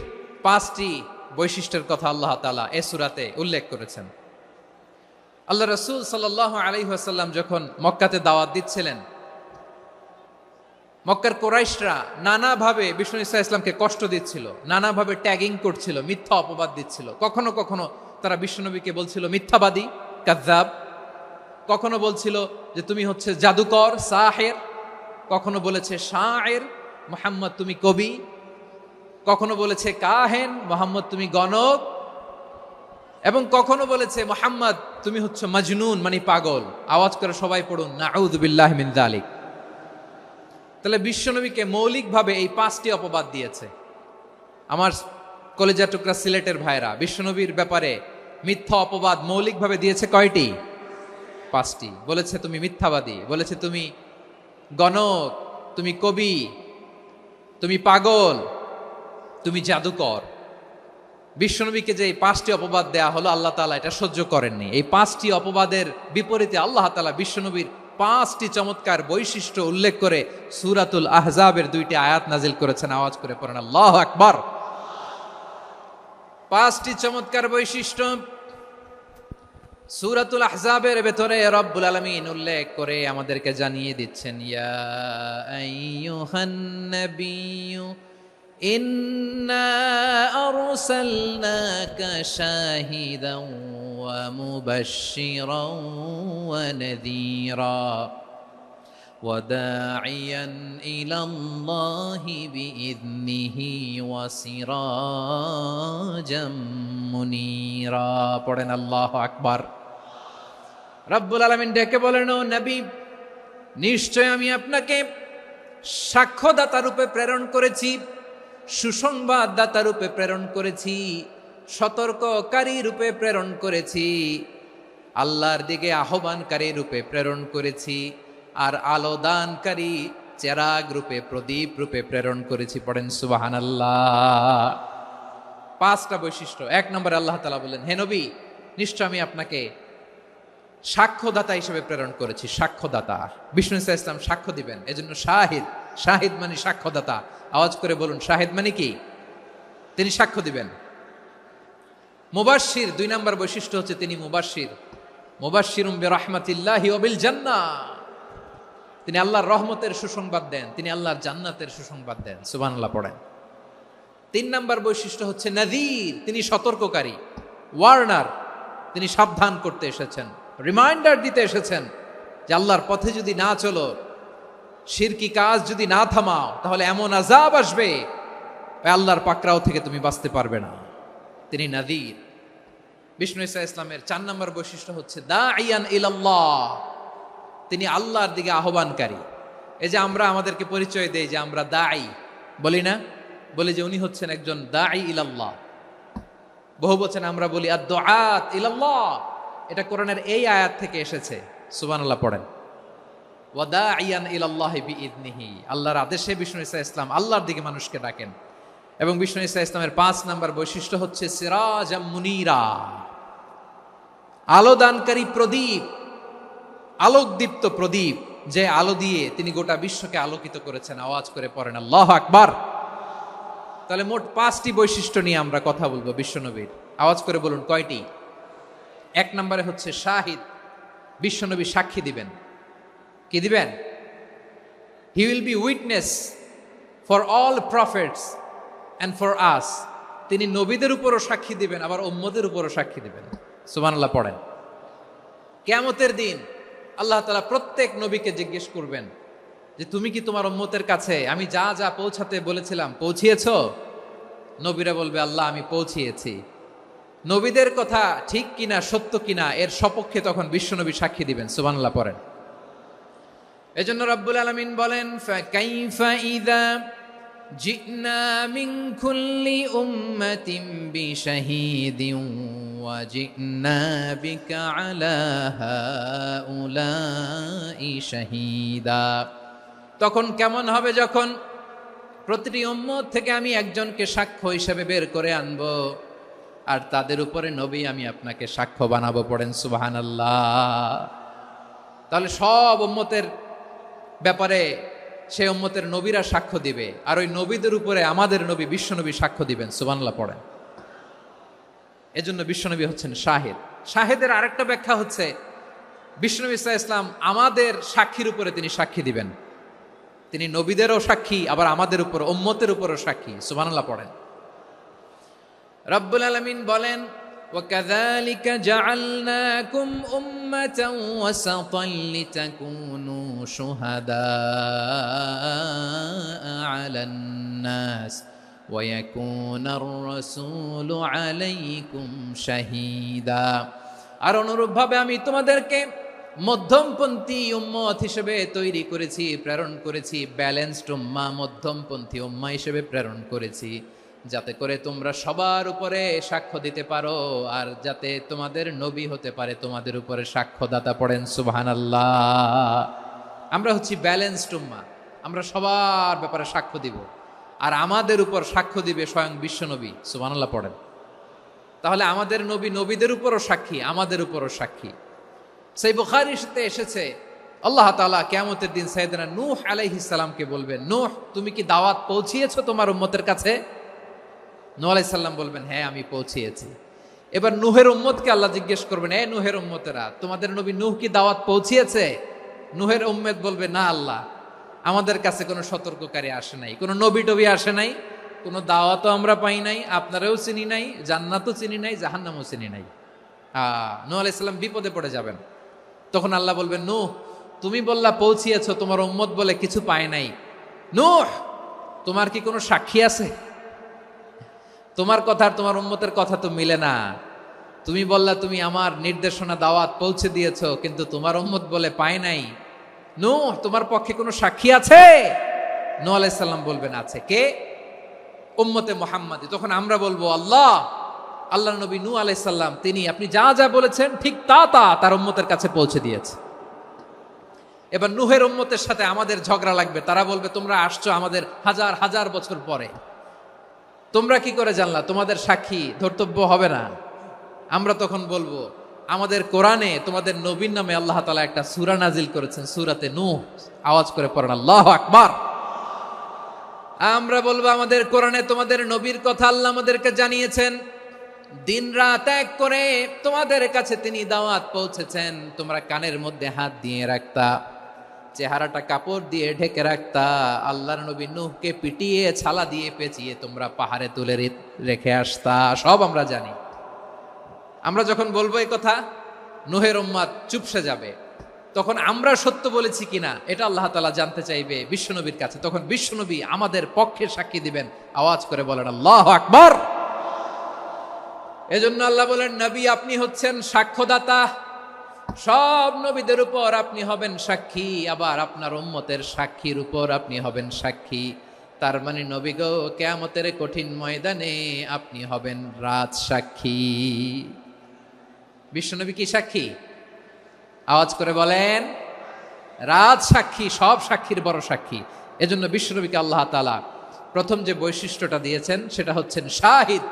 5টি বৈশিষ্ট্যের কথা আল্লাহ তাআলা এই সূরাতে উল্লেখ করেছেন। আল্লাহ রাসূল সাল্লাল্লাহু আলাইহি ওয়াসাল্লাম যখন মক্কাতে দাওয়াত দিচ্ছিলেন, মক্কার কুরাইশরা নানাভাবে বিষ্ণু ঈসা ইসলামকে কষ্ট দিচ্ছিল, নানাভাবে ট্যাগিং করছিল, মিথ্যা অপবাদ দিচ্ছিল। কখনো কখনো তারা বিশ্বনবীকে বলছিল মিথ্যাবাদী, কাযযাব। কখনো বলছিল যে তুমি হচ্ছে জাদুকর, সাহের। কখনো বলেছে শায়ের, মুহাম্মদ তুমি কবি। কখনো বলেছে কাহেন, মুহাম্মদ তুমি গণক। এবং কখনো বলেছে মুহাম্মদ তুমি হচ্ছে মাজনুন, মানে পাগল। আওয়াজ করে সবাই পড়ুন নাউযু বিল্লাহি মিন যালিক। তাহলে বিশ্বনবীকে মৌলিকভাবে এই 5টি অপবাদ দিয়েছে। আমার কলেজা টুকরা সিলেটের ভাইরা, বিশ্বনবীর ব্যাপারে মিথ্যা অপবাদ মৌলিকভাবে দিয়েছে কয়টি? 5টি। বলেছে তুমি মিথ্যাবাদী, বলেছে তুমি গণক, তুমি কবি, তুমি পাগল, তুমি জাদুকর। বিশ্বনবীকে যে এই 5টি অপবাদ দেয়া হলো, আল্লাহ তাআলা এটা সহ্য করেননি। এই 5টি অপবাদের বিপরীতে আল্লাহ তাআলা বিশ্বনবীর 5টি চমৎকার বৈশিষ্ট্য উল্লেখ করে সূরাতুল আহজাবের 2টি আয়াত নাজিল করেছেন। আওয়াজ করে পড়েন আল্লাহু আকবার। 5টি চমৎকার বৈশিষ্ট্য সূরাতুল আহজাবের ভেতরে রব্বুল আলামিন উল্লেখ করে আমাদেরকে জানিয়ে দিচ্ছেন, ইয়া আইয়ুহান নাবিয়্যু ইন্না আরসালনাকা শাহিদান ওয়া মুবাশশিরান ওয়া নাযীরা ওয়া দাঈয়ান ইলাল্লাহি বিইذনিহি ওয়া সিরাজাম মুনীরা। পড়েন আল্লাহু আকবার। রব্বুল আলামিন ডেকে বলেন, ও নবী, নিশ্চয় আমি আপনাকে সাক্ষ্যদাতা রূপে প্রেরণ করেছি, সুসংবাদদাতা রূপে প্রেরণ করেছি, সতর্ককারী রূপে প্রেরণ করেছি, আল্লাহর দিকে আহ্বানকারী রূপে প্রেরণ করেছি, আর আলো দানকারী চেরাগ রূপে, প্রদীপ রূপে প্রেরণ করেছি। পড়েন সুবহানাল্লাহ। 5টা বৈশিষ্ট্য। 1 নম্বরে আল্লাহ তাআলা বলেন, হে নবী, নিশ্চয় আমি আপনাকে সাক্ষ্যদাতা হিসেবে প্রেরণ করেছি। সাক্ষ্যদাতা, বিষ্ণু ঈসা ইসলাম সাক্ষ্য দিবেন, এজন্য শাহিদ। শাহিদ মানে সাক্ষ্যদাতা। আওয়াজ করে বলুন, শাহিদ মানে কি? তিনি সাক্ষ্য দিবেন। মুবাশশির, 2 নম্বর বৈশিষ্ট্য হচ্ছে তিনি মুবাশশির। মুবাশশিরুম বিরাহমাতিল্লাহি ওয়া বিল জান্নাহ। তিনি আল্লাহর রহমতের সুসংবাদ দেন, তিনি আল্লাহর জান্নাতের সুসংবাদ দেন। সুবহানাল্লাহ পড়েন। 3 নম্বর বৈশিষ্ট্য হচ্ছে নাযীর, তিনি সতর্ককারী, ওয়ার্নার। তিনি সাবধান করতে এসেছেন, রিমাইন্ডার দিতে এসেছেন যে আল্লাহর পথে যদি না চলো, শিরকি কাজ যদি না থামাও, তাহলে এমন আযাব আসবে আল্লাহর পাকড়াও থেকে তুমি বাঁচতে পারবে না। তিনি নাযীর। বিষ্ণু ঈসা ইসলামের 4 নম্বর বৈশিষ্ট্য হচ্ছে দাঈয়ান ইলাল্লাহ, তিনি আল্লাহর দিকে আহ্বানকারী। এই যে আমরা আমাদেরকে পরিচয় দেই যে আমরা দাঈ, বলি না? বলি যে উনি হচ্ছেন একজন দাঈ ইলাল্লাহ। বহু বচনে আমরা বলি আদ-দুআত ইলাল্লাহ। এটা কোরআনের এই আয়াত থেকে এসেছে। সুবহানাল্লাহ পড়েন। ওয়া দাঈয়ান ইলাল্লাহি বিইذনিহি, আল্লাহর আদেশে বিষ্ণু ঈসা ইসলাম আল্লাহর দিকে মানুষকে ডাকেন। এবং বিষ্ণু ঈসা ইসলামের 5 নম্বর বৈশিষ্ট্য হচ্ছে সিরাজাম মুনীরা, আলোদানকারী প্রদীপ, আলোকদীপ্ত প্রদীপ, যে আলো দিয়ে তিনি গোটা বিশ্বকে আলোকিত করেছেন। আওয়াজ করে পড়েন আল্লাহু আকবার। তাহলে মোট 5টি বৈশিষ্ট্য নিয়ে আমরা কথা বলবো বিশ্বনবীর। আওয়াজ করে বলুন কয়টি? 1 নম্বরে হচ্ছে শাহিদ, বিশ্বনবী সাক্ষী দিবেন। কি দিবেন? He will be witness for all prophets and for us. তিনি নবীদের উপরও সাক্ষী দিবেন, আবার উম্মতের উপরও সাক্ষী দিবেন। সুবহানাল্লাহ পড়েন। কিয়ামতের দিন আল্লাহ তাআলা প্রত্যেক নবীকে জিজ্ঞেস করবেন যে তুমি কি তোমার উম্মতের কাছে আমি যা যা পৌঁছাতে বলেছিলাম পৌঁছিয়েছো? নবীরা বলবে আল্লাহ আমি পৌঁছিয়েছি। নবীদের কথা ঠিক কিনা সত্য কিনা এর সপক্ষে তখন বিশ্বনবী সাক্ষী দিবেন। সুবহানাল্লাহ পড়েন। এজন্য রব্বুল আলামিন বলেন, ফাকাইফা ইযা জি'না মিন কুল্লি উম্মাতিন বিশাহীদিন ওয়া জি'না বিকা আলা হাউলাই শাহীদা। তখন কেমন হবে যখন প্রতিটি উম্মত থেকে আমি একজনকে সাক্ষ্য হিসেবে বের করে আনবো, আর তাদের উপরে নবী আমি আপনাকে সাক্ষ্য বানাবো। পড়েন সুবহানাল্লাহ। তাহলে সব উম্মতের ব্যাপারে সেই উম্মতের নবীরা সাক্ষ্য দিবে, আর ওই নবীদের উপরে আমাদের নবী বিশ্বনবী সাক্ষ্য দিবেন। সুবহানাল্লাহ পড়েন। এজন্য বিশ্বনবী হচ্ছেন শাহিদ। শাহিদের আরেকটা ব্যাখ্যা হচ্ছে বিশ্বনবী সাল্লাল্লাহু আলাইহি ওয়াসাল্লাম আমাদের সাক্ষীর উপরে তিনি সাক্ষী দিবেন। তিনি নবীদেরও সাক্ষী, আবার আমাদের উপর উম্মতের উপরও সাক্ষী। সুবহানাল্লাহ পড়েন। রব্বুল আলামিন বলেন, وَكَذَلِكَ جَعَلْنَاكُمْ أُمَّةً وَسَطًا لِتَكُونُوا شُهَدَاءَ عَلَى النَّاسِ وَيَكُونَ الرَّسُولُ عَلَيْكُمْ شَهِيدًا। আর অনুরূপভাবে আমি তোমাদেরকে মধ্যমপন্থী উম্মত হিসেবে তৈরি করেছি, প্রেরণ করেছি। ব্যালেন্সড উম্মাহ, মধ্যমপন্থী উম্মাহ হিসেবে প্রেরণ করেছি, যাতে করে তোমরা সবার উপরে সাক্ষ্য দিতে পারো, আর যাতে তোমাদের নবী হতে পারে তোমাদের উপরে সাক্ষ্যদাতা। পড়েন সুবহানাল্লাহ। আমরা হচ্ছি ব্যালেন্সড উম্মাহ, আমরা সবার ব্যাপারে সাক্ষ্য দিব, আর আমাদের উপর সাক্ষ্য দিবে স্বয়ং বিশ্বনবী। সুবহানাল্লাহ পড়েন। তাহলে আমাদের নবী নবীদের উপরও সাক্ষী, আমাদের উপরও সাক্ষী। সেই বুখারীতে এসেছে আল্লাহ তাআলা কিয়ামতের দিন সাইয়েদনা নূহ আলাইহিস সালামকে বলবেন, নূহ তুমি কি দাওয়াত পৌঁছিয়েছো তোমার উম্মতের কাছে? নূহ আলাইহিস সালাম বলবেন, হ্যাঁ আমি পৌঁছিয়েছি। এবার নূহের উম্মতকে আল্লাহ জিজ্ঞেস করবেন, এ নূহের উম্মতেরা, তোমাদের নবী নূহ কি দাওয়াত পৌঁছিয়েছে? নূহের উম্মত বলবে, না আল্লাহ, আমাদের কাছে কোনো সতর্ককারী আসে নাই, কোনো নবী টবি আসে নাই, কোনো দাওয়াতও আমরা পাই নাই, আপনারাও চিনি নাই, জান্নাতও চিনি নাই, জাহান্নামও চিনি নাই। নূহ আলাইহিস সালাম বিপদে পড়ে যাবেন। তখন আল্লাহ বলবেন, নূহ তুমি বললা পৌঁছিয়েছো, তোমার উম্মত বলে কিছু পায় নাই। নূহ তোমার কি কোনো সাক্ষী আছে? তোমার কথা আর তোমার উম্মতের কথা তো মিলে না। তুমি বললা তুমি আমার নির্দেশনা দাওয়াত পৌঁছে দিয়েছো, কিন্তু তোমার উম্মত বলে পায় নাই। নূহ তোমার পক্ষে কোনো সাক্ষী আছে? নূহ আলাইহিস সালাম বলবেন, আছে। কে? উম্মতে মুহাম্মাদি। তখন আমরা বলবো, আল্লাহ নবী নূহ আলাইহিস সালাম তিনি আপনি যা যা বলেছেন ঠিক তা তার উম্মতের কাছে পৌঁছে দিয়েছে। এবার নূহের উম্মতের সাথে আমাদের ঝগড়া লাগবে। তারা বলবে, তোমরা আসছো আমাদের হাজার হাজার বছর পরে, তোমরা কি করে জানলা? তোমাদের সাক্ষী ধর্তব্য হবে না। আমরা তখন বলবো, আমাদের কোরআনে তোমাদের নবীর নামে আল্লাহ তাআলা একটা সূরা নাজিল করেছেন, সূরাতে নূহ। আওয়াজ করে পড়েন আল্লাহু আকবার। আমরা বলবো, আমাদের কোরআনে তোমাদের নবীর কথা আল্লাহ আমাদেরকে জানিয়েছেন, দিন রাত এক করে তোমাদের কাছে তিনি দাওয়াত পৌঁছেছেন। তোমরা কানের মধ্যে হাত দিয়ে রাখতা, চেহারাটা কাপড় দিয়ে ঢেকে রাখতা, আল্লাহর নবী নূহকে পিটিয়ে ছালা দিয়ে পেঁচিয়ে তোমরা পাহাড়ে তুলে রেখে আসতা। সব আমরা জানি। আমরা যখন বলবো এই কথা, নূহের উম্মত চুপসে যাবে। তখন আমরা সত্য বলেছি কিনা এটা আল্লাহ তাআলা জানতে চাইবে বিশ্বনবীর কাছে। তখন বিশ্বনবী আমাদের পক্ষে সাক্ষী দিবেন। আওয়াজ করে বলেন আল্লাহু আকবার। এজন্য আল্লাহ বলেন, নবী আপনি হচ্ছেন সাক্ষ্যদাতা, সব নবীদের উপর আপনি হবেন সাক্ষী, আবার আপনার উম্মতের সাক্ষীর উপর আপনি হবেন সাক্ষী। তার মানে নবী গো, কিয়ামতের কঠিন ময়দানে আপনি হবেন রাজ সাক্ষী। বিশ্বনবী কি সাক্ষী? আওয়াজ করে বলেন, রাজ সাক্ষী, সব সাক্ষীর বড় সাক্ষী। এজন্য বিশ্বনবীকে আল্লাহ তাআলা প্রথম যে বৈশিষ্ট্যটা দিয়েছেন সেটা হচ্ছেন শাহিদ।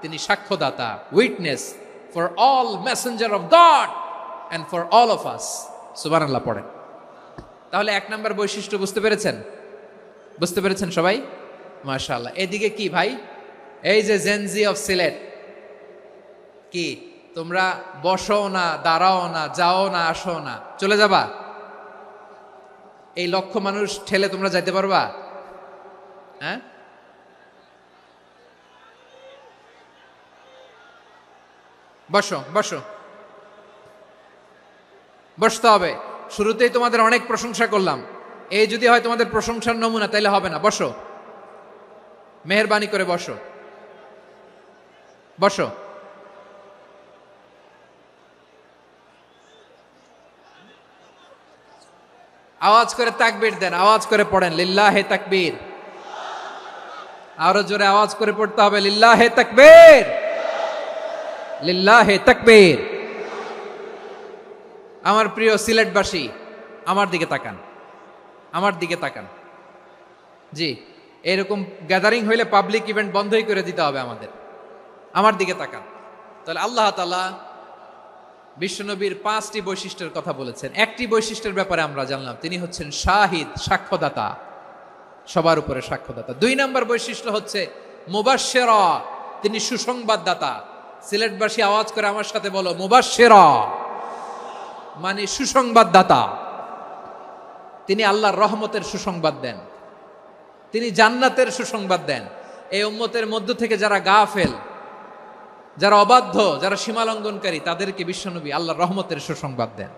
তিনি সাক্ষ্যদাতা, witness for all messenger of God and for all of us। সুবহানাল্লাহ পড়েন। তাহলে এক নাম্বার বৈশিষ্ট্য বুঝতে পেরেছেন? বুঝতে পেরেছেন সবাই? মাশাআল্লাহ। এদিকে কি ভাই, এই যে জেনজি অফ সিলেট, কি তোমরা বসো না, দাঁড়াও না, যাও না, আসো না, চলে যাবা? এই লক্ষ মানুষ ঠেলে তোমরা যাইতে পারবা? হ্যাঁ, বসো বসো, বসতে হবে। শুরুতেই তোমাদের অনেক প্রশংসা করলাম, এই যদি হয় তোমাদের প্রশংসার নমুনা, তাইলে হবে না। বসো, মেহেরবানি করে বসো, বসো। আওয়াজ করে তাকবীর দেন, আওয়াজ করে পড়েন লিল্লাহে তাকবীর। আরো জোরে আওয়াজ করে পড়তে হবে লিল্লাহে তাকবীর, লিল্লাহে তাকবীর। আমার প্রিয় সিলেটবাসী, আমার দিকে তাকান, আমার দিকে তাকান। জি, এরকম গ্যাদারিং হইলে পাবলিক ইভেন্ট বন্ধই করে দিতে হবে আমাদের। আমার দিকে তাকান। তাহলে আল্লাহ তাআলা বিশ্বনবীর 5টি বৈশিষ্ট্যের কথা বলেছেন। একটি বৈশিষ্ট্যের ব্যাপারে আমরা জানলাম, তিনি হচ্ছেন শাহিদ, সাক্ষ্যদাতা, সবার উপরে সাক্ষ্যদাতা। 2 নম্বর বৈশিষ্ট্য হচ্ছে মুবাশশিরা, তিনি সুসংবাদদাতা। সিলেটবাসী আওয়াজ করে আমার সাথে বলো মুবাশশিরা, মানে সুসংবাদদাতা। তিনি আল্লাহর রহমতের সুসংবাদ দেন, তিনি জান্নাতের সুসংবাদ দেন। এই উম্মতের মধ্য থেকে যারা গাফেল, যারা অবাধ্য, যারা সীমালঙ্ঘনকারী, তাদেরকে বিশ্বনবী আল্লাহর রহমতের সুসংবাদ দেন।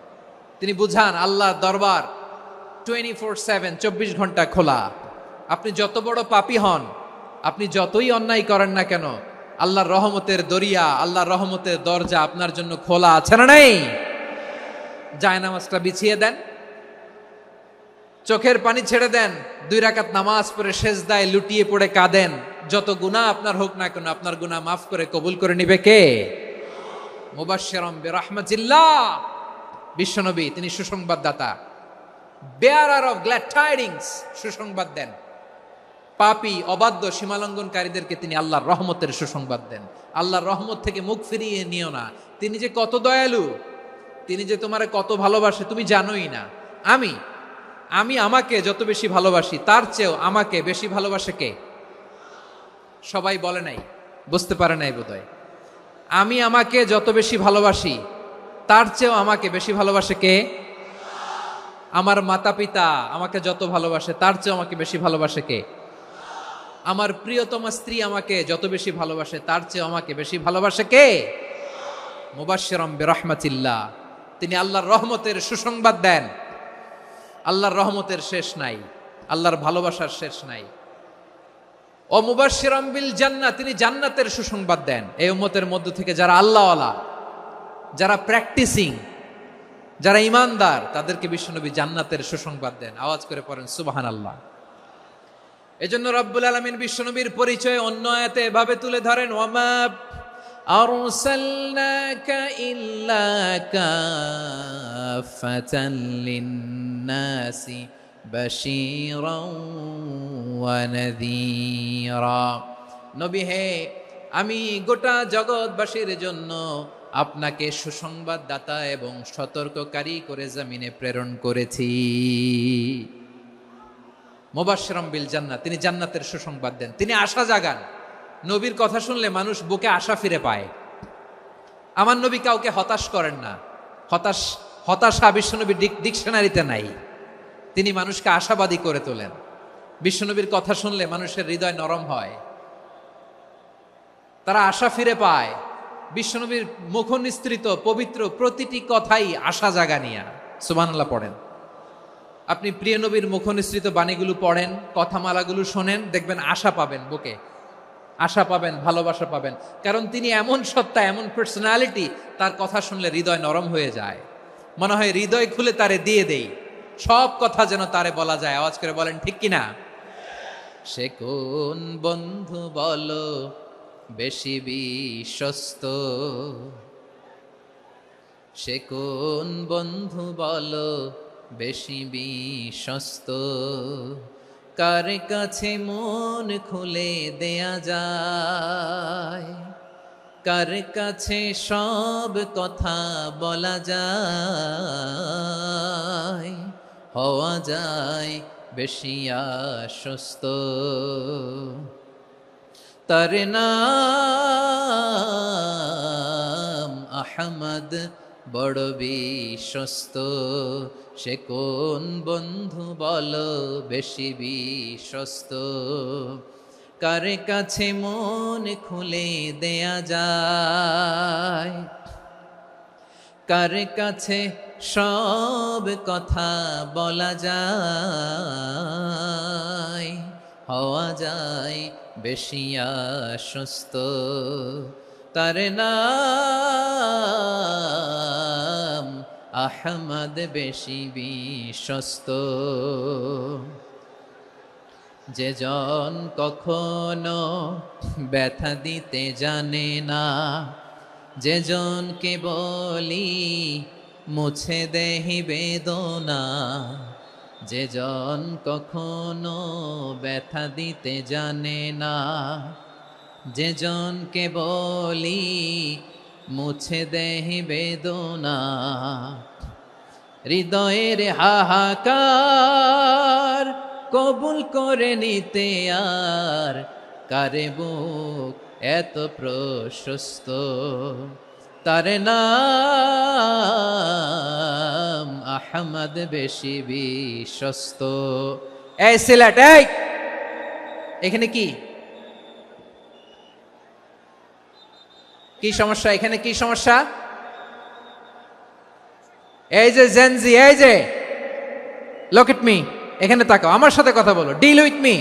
তিনি বুঝান আল্লাহর দরবার 24/7, 24 ঘন্টা খোলা। আপনি যত বড় পাপী হন, আপনি যতই অন্যায় করেন না কেন, আল্লাহর রহমতের দরিয়া, আল্লাহর রহমতের দরজা আপনার জন্য খোলা আছে না নেই? জায়নামাজটা বিছিয়ে দেন, চোখের পানি ছেড়ে দেন, 2 রাকাত নামাজ পড়ে সেজদায় লুটিয়ে পড়ে কাঁদেন। যত গুনাহ আপনার হোক না কেন, আপনার গুনাহ মাফ করে কবুল করে নিবে কে? মুবাশশিরাম বিরাহমাতিল্লাহ। বিশ্বনবী তিনি সুসংবাদদাতা, বেয়ারার অফ গ্ল্যাড টাইডিংস, সুসংবাদ দেন। পাপী, অবাধ্য, সীমালঙ্ঘনকারীদেরকে তিনি আল্লাহর রহমতের সুসংবাদ দেন। আল্লাহর রহমত থেকে মুখ ফিরিয়ে নিও না। তিনি যে কত দয়ালু, তিনি যে তোমারে কত ভালোবাসে তুমি জানোই না। আমি আমাকে যত বেশি ভালোবাসি, তার চেয়েও আমাকে বেশি ভালোবাসে কে? সবাই বলে নাই, বুঝতে পারে নাই বোধহয়। আমি আমাকে যত বেশি ভালোবাসি, তার চেয়েও আমাকে বেশি ভালোবাসে কে? আমার মাতা পিতা আমাকে যত ভালোবাসে, তার চেয়েও আমাকে বেশি ভালোবাসে কে? আমার প্রিয়তমা স্ত্রী আমাকে যত বেশি ভালোবাসে, তার চেয়েও আমাকে বেশি ভালোবাসে কে? মুবাশশিরাম বিরাহমাতিল্লাহ, তিনি আল্লাহর রহমতের সুসংবাদ দেন। আল্লাহর রহমতের শেষ নাই, আল্লাহর ভালোবাসার শেষ নাই। ও মুবাশশিরাম বিল জান্নাহ, তিনি জান্নাতের সুসংবাদ দেন। এই উম্মতের মধ্য থেকে যারা আল্লাহওয়ালা, যারা প্র্যাকটিসিং, যারা ইমানদার, তাদেরকে বিশ্বনবী জান্নাতের সুসংবাদ দেন। আওয়াজ করে পড়েন সুবহানাল্লাহ। এজন্য রব্বুল আলামিন বিশ্বনবীর পরিচয় অন্য আয়াতে এভাবে তুলে ধরেন, ওয়ামা আরসালনাকা ইল্লা কাফাতান লিন্নাসি বাশীরাও ওয়া নাযীরা। নবী হে, আমি গোটা জগৎবাসীর জন্য আপনাকে সুসংবাদদাতা এবং সতর্ককারী করে জমিনে প্রেরণ করেছি। মুবাশশিরাম বিল জান্নাহ, তিনি জান্নাতের সুসংবাদ দেন, তিনি আশা জাগান। নবীর কথা শুনলে মানুষ বুকে আশা ফিরে পায়। আমার নবী কাউকে হতাশ করেন না। হতাশা বিশ্বনবীর ডিকশনারিতে নাই। তিনি মানুষকে আশাবাদী করে তোলেন। বিশ্বনবীর কথা শুনলে মানুষের হৃদয় নরম হয়, তারা আশা ফিরে পায়। বিশ্বনবীর মুখ নিঃসৃত পবিত্র প্রতিটি কথাই আশা জাগানিয়া। সুবহানাল্লাহ পড়েন। আপনি প্রিয় নবীর মুখ নিঃসৃত বাণীগুলো পড়েন, কথামালাগুলো শোনেন, দেখবেন আশা পাবেন, বুকে আশা পাবেন, ভালোবাসা পাবেন। কারণ তিনি এমন সত্তা, এমন পার্সোনালিটি, তার কথা শুনলে হৃদয় নরম হয়ে যায়। মনে হয় হৃদয় খুলে তারে দিয়ে দেই, সব কথা যেন তারে বলা যায়। আওয়াজ করে বলেন ঠিক কিনা? সে কোন বন্ধু বলো বেশি বিশ্বস্ত, সে কোন বন্ধু বলো বেশি বিশ্বস্ত, কার কাছে মন খুলে দেয়া যায়, কার কাছে সব কথা বলা যায়, হওয়া যায় বেশি আশ্বস্ত। তার নাম আহমদ, বড় বিশ্বস্ত। সে কোন বন্ধু বলো বেশি বিশ্বস্ত, কার কাছে মন খুলে দেয়া যায়, কার কাছে সব কথা বলা যায়, হওয়া যায় বেশি আশ্বস্ত। তার নাম আহমদ বেশি বিশ্বস্ত। যে জন কখনো ব্যথা দিতে জানে না, যে জনকে বলি মুছে দেহি বেদনা, যে জন কখনো ব্যথা দিতে জানে না, যে জনকে বলি মুছে দেহি বেদনা, হৃদয়ের হাহাকার কবুল করে নিতে আর কারে বুক এত প্রশস্ত। তার নাম আহমদ বেশি বিশ্বস্ত। এই সিলেট, এই এখানে কি কি সমস্যা? এখানে কি সমস্যা? এই যে জেনজি, এই যে লুক এট মি, এখানে তাকাও, আমার সাথে কথা বলো, ডিল উইথ মি।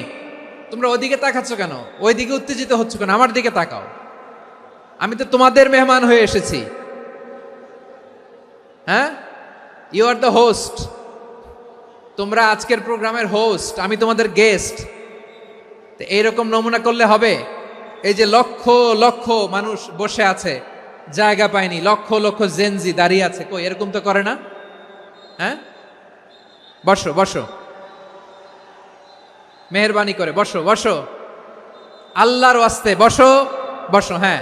তোমরা ওদিকে তাকাচ্ছ কেন? ওইদিকে উত্তেজিত হচ্ছ কেন? আমার দিকে তাকাও। আমি তো তোমাদের মেহমান হয়ে এসেছি। হ্যাঁ, ইউ আর দ্য হোস্ট। তোমরা আজকের প্রোগ্রামের হোস্ট, আমি তোমাদের গেস্ট। তো এইরকম নমুনা করলে হবে? এই যে লক্ষ লক্ষ মানুষ বসে আছে, জায়গা পায়নি, লক্ষ লক্ষ জেনজি দাঁড়িয়ে আছে, কই এরকম তো করে না? হ্যাঁ, বসো বসো, মেহরবানি করে বসো বসো, আল্লাহর ওয়াস্তে বসো বসো। হ্যাঁ,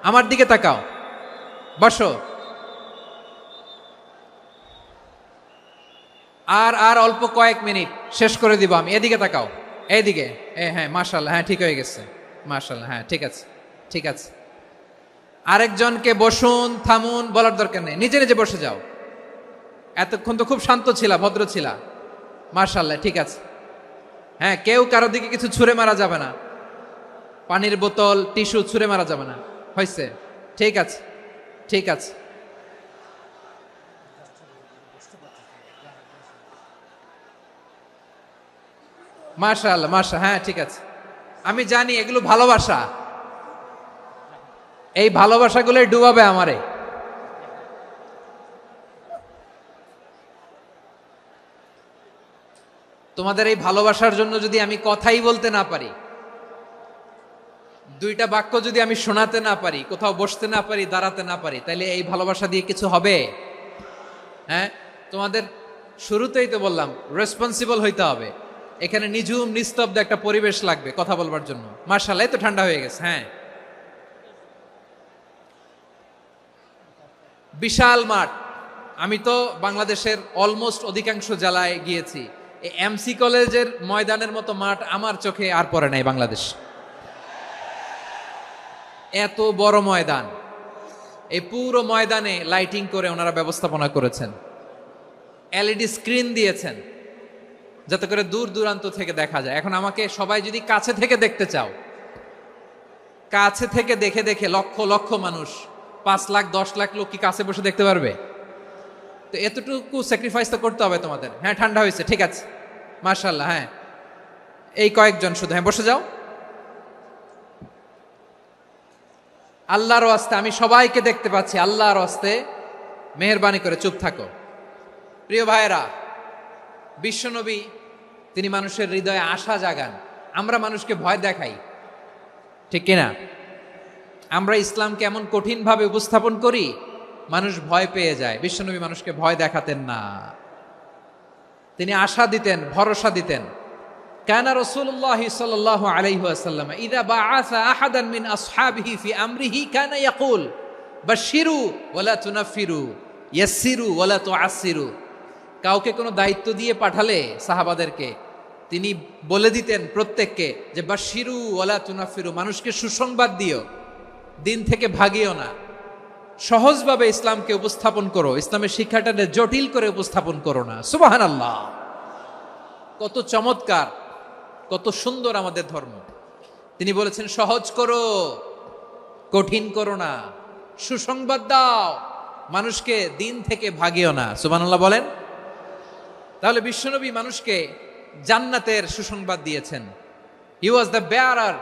আমার দিকে তাকাও, বসো। আর আর অল্প কয়েক মিনিট, শেষ করে দিব আমি। এদিকে তাকাও, এইদিকে। হ্যাঁ, মাশাআল্লাহ, হ্যাঁ ঠিক হয়ে গেছে, মাশাআল্লাহ, হ্যাঁ ঠিক আছে, ঠিক আছে। আরেকজনকে বসুন, থামুন বলার দরকার নেই, নিজে নিজে বসে যাও। এতক্ষণ তো খুব শান্ত ছিলা, ভদ্র ছিলা, মাশাআল্লাহ, ঠিক আছে। হ্যাঁ, কেউ কারো দিকে কিছু ছুঁড়ে মারা যাবে না, পানির বোতল, টিস্যু ছুঁড়ে মারা যাবে না, হয়েছে? ঠিক আছে, ঠিক আছে। মাশাআল্লাহ, মাশাআল্লাহ, হ্যাঁ ঠিক আছে। আমি জানি এগুলো ভালোবাসা, এই ভালোবাসাগুলোই ডুবাবে আমারে। তোমাদের এই ভালোবাসার জন্য যদি আমি কথাই বলতে না পারি, দুইটা বাক্য যদি আমি শোনাতে না পারি, কোথাও বসতে না পারি, দাঁড়াতে না পারি, তাহলে এই ভালোবাসা দিয়ে কিছু হবে? হ্যাঁ, তোমাদের শুরুতেই তো বললাম রেসপন্সিবল হইতে হবে। এখানে নিঝুম নিস্তব্ধ একটা পরিবেশ লাগবে কথা বলবার জন্য। মাশাআল্লাহ, এই তো ঠান্ডা হয়ে গেছে। হ্যাঁ, বিশাল মাঠ। আমি তো বাংলাদেশের অলমোস্ট অধিকাংশ জেলায় গিয়েছি, এই এমসি কলেজের ময়দানের মতো মাঠ আমার চোখে আর পড়ে নাই বাংলাদেশ। এত বড় ময়দান, এই পুরো ময়দানে লাইটিং করে ওনারা ব্যবস্থাপনা করেছেন, এলইডি স্ক্রিন দিয়েছেন যাতে করে দূর দূরান্ত থেকে দেখা যায়। এখন আমাকে সবাই যদি কাছে থেকে দেখতে চাও, কাছে থেকে দেখে দেখে লক্ষ লক্ষ মানুষ, 5 লাখ 10 লাখ লোক কি কাছে বসে দেখতে পারবে? তো এতটুকু স্যাক্রিফাইস তো করতে হবে তোমাদের। হ্যাঁ, ঠান্ডা হয়েছে, ঠিক আছে, মাশাআল্লাহ। হ্যাঁ, এই কয়েকজন শুধু, হ্যাঁ বসে যাও। আল্লাহর ওয়াস্তে আমি সবাইকে দেখতে পাচ্ছি, আল্লাহর ওয়াস্তে মেহেরবানি করে চুপ থাকো। প্রিয় ভাইয়েরা, বিশ্বনবী তিনি মানুষের হৃদয়ে আশা জাগান। আমরা মানুষকে ভয় দেখাই, ঠিক কিনা? আমরা ইসলামকে এমন কঠিন ভাবে উপস্থাপন করি, মানুষ ভয় পেয়ে যায়। বিশ্বনবী মানুষকে ভয় দেখাতেন না, তিনি আশা দিতেন, ভরসা দিতেন। কানা রাসূলুল্লাহ সাল্লাল্লাহু আলাইহি ওয়াসাল্লাম ইযা বাআসা আহাদান মিন আসহাবিহি ফি আমরিহি কানা ইয়াকুল বাশশিরু ওয়ালা তুনাফিরু ইয়াসসিরু ওয়ালা তুআসসিরু। কাউকে কোনো দায়িত্ব দিয়ে পাঠালে সাহাবাদেরকে তিনি বলে দিতেন প্রত্যেককে যে বাশশিরু ওয়ালা তুনাফিরু, মানুষকে সুসংবাদ দিও, দিন থেকে ভাগিও না। সহজভাবে ইসলামকে উপস্থাপন করো, ইসলামের শিক্ষাটাকে জটিল করে উপস্থাপন করো না। সুবহানাল্লাহ, কত চমৎকার, কত সুন্দর আমাদের ধর্ম। তিনি বলেছেন সহজ করো, কঠিন করো না, সুসংবাদ দাও, মানুষকে দিন থেকে ভাগিও না। সুবহানাল্লাহ বলেন। তাহলে বিশ্বনবী মানুষকে জান্নাতের সুসংবাদ দিয়েছেন। He was the bearer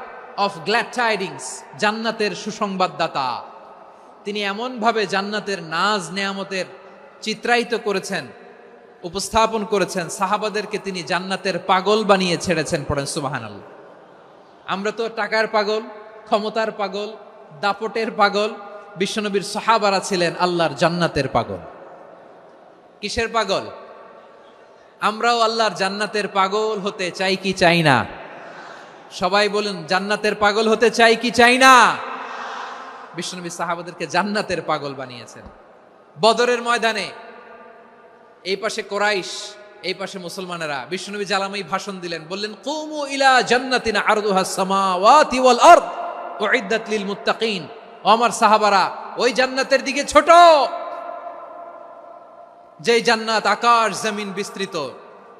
of glad tidings, জান্নাতের সুসংবাদদাতা। তিনি এমন ভাবে জান্নাতের নাজ নেয়ামতের চিত্রায়িত করেছেন, উপস্থাপন করেছেন, সাহাবাদেরকে তিনি জান্নাতের পাগল বানিয়ে ছেড়েছেন। পড়েন সুবহানাল্লাহ। আমরা তো টাকার পাগল, ক্ষমতার পাগল, দাপটের পাগল। বিশ্বনবীর সাহাবারা ছিলেন আল্লাহর জান্নাতের পাগল। কিসের পাগল? আমরাও আল্লাহর জান্নাতের পাগল হতে চাই কি চাই না? সবাই বলুন, জান্নাতের পাগল হতে চাই কি চাই না? বিশ্বনবী সাহাবাদেরকে জান্নাতের পাগল বানিয়েছেন। বদরের ময়দানে এই পাশে কোরাইশ, এই পাশে মুসলমানেরা। বিশ্বনবী জালামাই ভাষণ দিলেন, বললেন, কুমু ইলা জান্নাতিন আরদুহাস সামাওয়াতি ওয়াল আরদ উইদ্দাত লিল মুত্তাকিন। ও আমার সাহাবারা, ওই জান্নাতের দিকে ছোট, যেই জান্নাত আকাশ জমিন বিস্তৃত।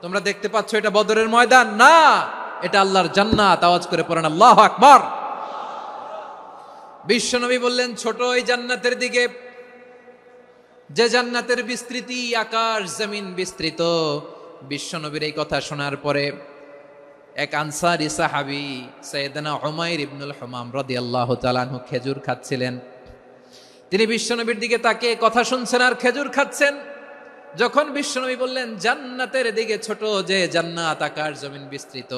তোমরা দেখতে পাচ্ছ এটা বদরের ময়দান না, এটা আল্লাহর জান্নাত। আওয়াজ করে পড়েন আল্লাহু আকবার। বিশ্বনবী বললেন, ছোট ওই জান্নাতের দিকে, যে জান্নাতের বিস্তৃতি আকাশ জমিন বিস্তৃত। বিশ্বনবীর এই কথা শোনার পরে এক আনসারী সাহাবী সাইয়েদনা উমাইর ইবনুল হুমাম রাদিয়াল্লাহু তাআলা আনহু খেজুর খাচ্ছিলেন। তিনি বিশ্বনবীর দিকে তাকিয়ে কথা শুনছেন আর খেজুর খাচ্ছেন। যখন বিশ্বনবী বললেন জান্নাতের দিকে ছোট, যে জান্নাত আকাশ জমিন বিস্তৃত,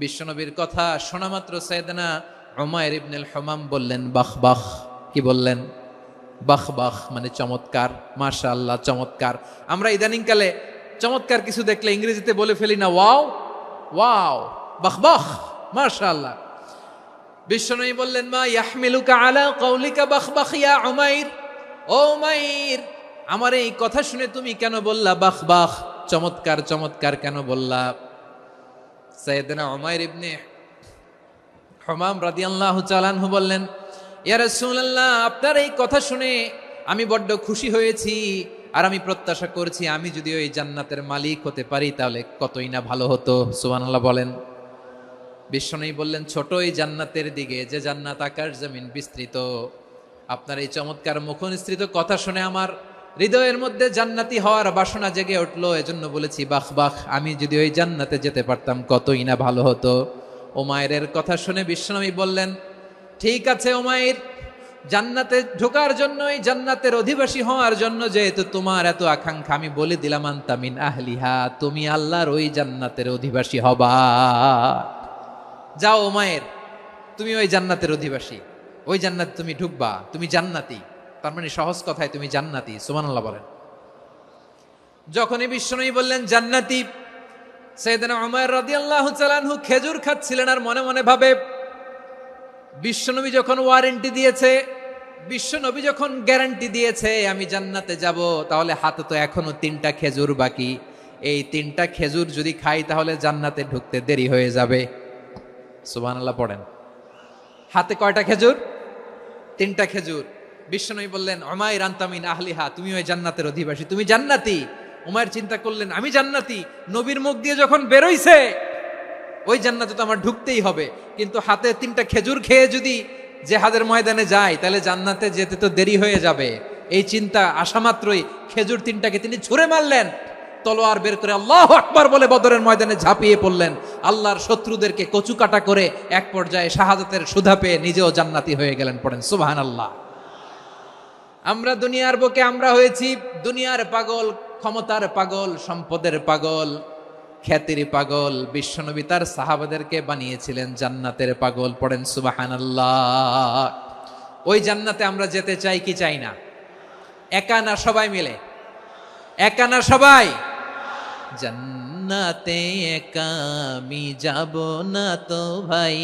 বিশ্বনবীর কথা শোনা মাত্র সাইয়েদনা উমাইর ইবনুল হুমাম বললেন বাহ বাহ। কি বললেন? বাহ বাহ মানে চমৎকার, মাশাআল্লাহ চমৎকার। আমরা ইদানিংকালে চমৎকার কিছু দেখলে ইংরেজিতে বলে ফেলি না, ওয়াও ওয়াও, বাহ বাহ, মাশাআল্লাহ। বিশ্বনবী বললেন, মা ইয়াহমিলুকা আলা কওলিকা বাহ বাহ ইয়া উমাইর। ও উমাইর, আমার এই কথা শুনে তুমি কেন বললা বাহ বাহ, চমৎকার চমৎকার কেন বললা? সাইয়েদনা উমাইর ইবনে হুমাম রাদিয়াল্লাহু তাআলা আনহু বললেন, ইয়া রাসূলুল্লাহ, আপনার এই কথা শুনে আমি বড্ড খুশি হয়েছি, আর আমি প্রত্যাশা করছি আমি যদি ওই জান্নাতের মালিক হতে পারি তাহলে কতই না ভালো হতো। সুবহানাল্লাহ বলেন। বিশ্বনবী বললেন, ছোট এই জান্নাতের দিকে, যে জান্নাত আকাশ জমিন বিস্তৃত। আপনার এই চমৎকার মুখনিসৃত কথা শুনে আমার হৃদয়ের মধ্যে জান্নাতি হওয়ার বাসনা জেগে উঠলো, এজন্য বলেছি বাহ বাহ, আমি যদি ওই জান্নাতে যেতে পারতাম কতই না ভালো হতো। উমাইরের কথা শুনে বিশ্বনবী বললেন, ঠিক আছে উমাইর, জান্নাতে ঢোকার জন্য, এই জান্নাতের অধিবাসী হওয়ার জন্য যেহেতু তোমার এত আকাঙ্ক্ষা, আমি বলে দিলাম আনতা মিন আহলিহা, তুমি আল্লাহর ওই জান্নাতের অধিবাসী হবা। যাও উমাইর, তুমি ওই জান্নাতের অধিবাসী, ওই জান্নাতে তুমি ঢুকবা, তুমি জান্নাতি। তার মানে সহজ কথায় তুমি জান্নাতি। সুবহানাল্লাহ বলেন। যখনই বিশ্বনবী বললেন জান্নাতি, সাইয়েদনা উমাইর রাদিয়াল্লাহু তাআলা আনহু খেজুর খাচ্ছিলেন আর মনে মনে ভাবে, বিশ্বনবী যখন ওয়ারেন্টি দিয়েছে, বিশ্বনবী যখন গ্যারান্টি দিয়েছে আমি জান্নাতে যাব, তাহলে হাতে তো এখনো 3টা খেজুর বাকি। এই 3টা খেজুর যদি খাই তাহলে জান্নাতে ঢুকতে দেরি হয়ে যাবে। সুবহানাল্লাহ পড়েন। হাতে কয়টা খেজুর? 3টা খেজুর। বিশ্বনবী বললেন, উমাইর আনতা মিন আহলিহা, তুমি ওই জান্নাতের অধিবাসী, তুমি জান্নাতি। উমাইর চিন্তা করলেন, আমি জান্নাতি, নবীর মুখ দিয়ে যখন বেরোইছে ওই জান্নাতে তো আমার ঢুকতেই হবে, কিন্তু হাতে 3টা খেজুর খেয়ে যদি জেহাদের ময়দানে যায় তাহলে জান্নাতে যেতে তো দেরি হয়ে যাবে। এই চিন্তা আসা মাত্রই খেজুর 3টাকে তিনি ছুঁড়ে মারলেন, তলোয়ার বের করে আল্লাহু আকবার বলে বদরের ময়দানে ঝাঁপিয়ে পড়লেন। আল্লাহর শত্রুদেরকে কচুকাটা করে এক পর্যায়ে শাহাদাতের সুধা পেয়ে নিজেও জান্নাতি হয়ে গেলেন। পড়েন সুবহানাল্লাহ। আমরা দুনিয়ার বুকে আমরা হয়েছি দুনিয়ার পাগল, ক্ষমতার পাগল, সম্পদের পাগল, খ্যাতির পাগল। বিশ্বনবী তার সাহাবাদেরকে বানিয়েছিলেন জান্নাতের পাগল। পড়েন সুবহানাল্লাহ। ওই জান্নাতে আমরা যেতে চাই কি চাই না? একা না সবাই মিলে? একা না সবাই? জান্নাতে একা আমি যাব না তো ভাই,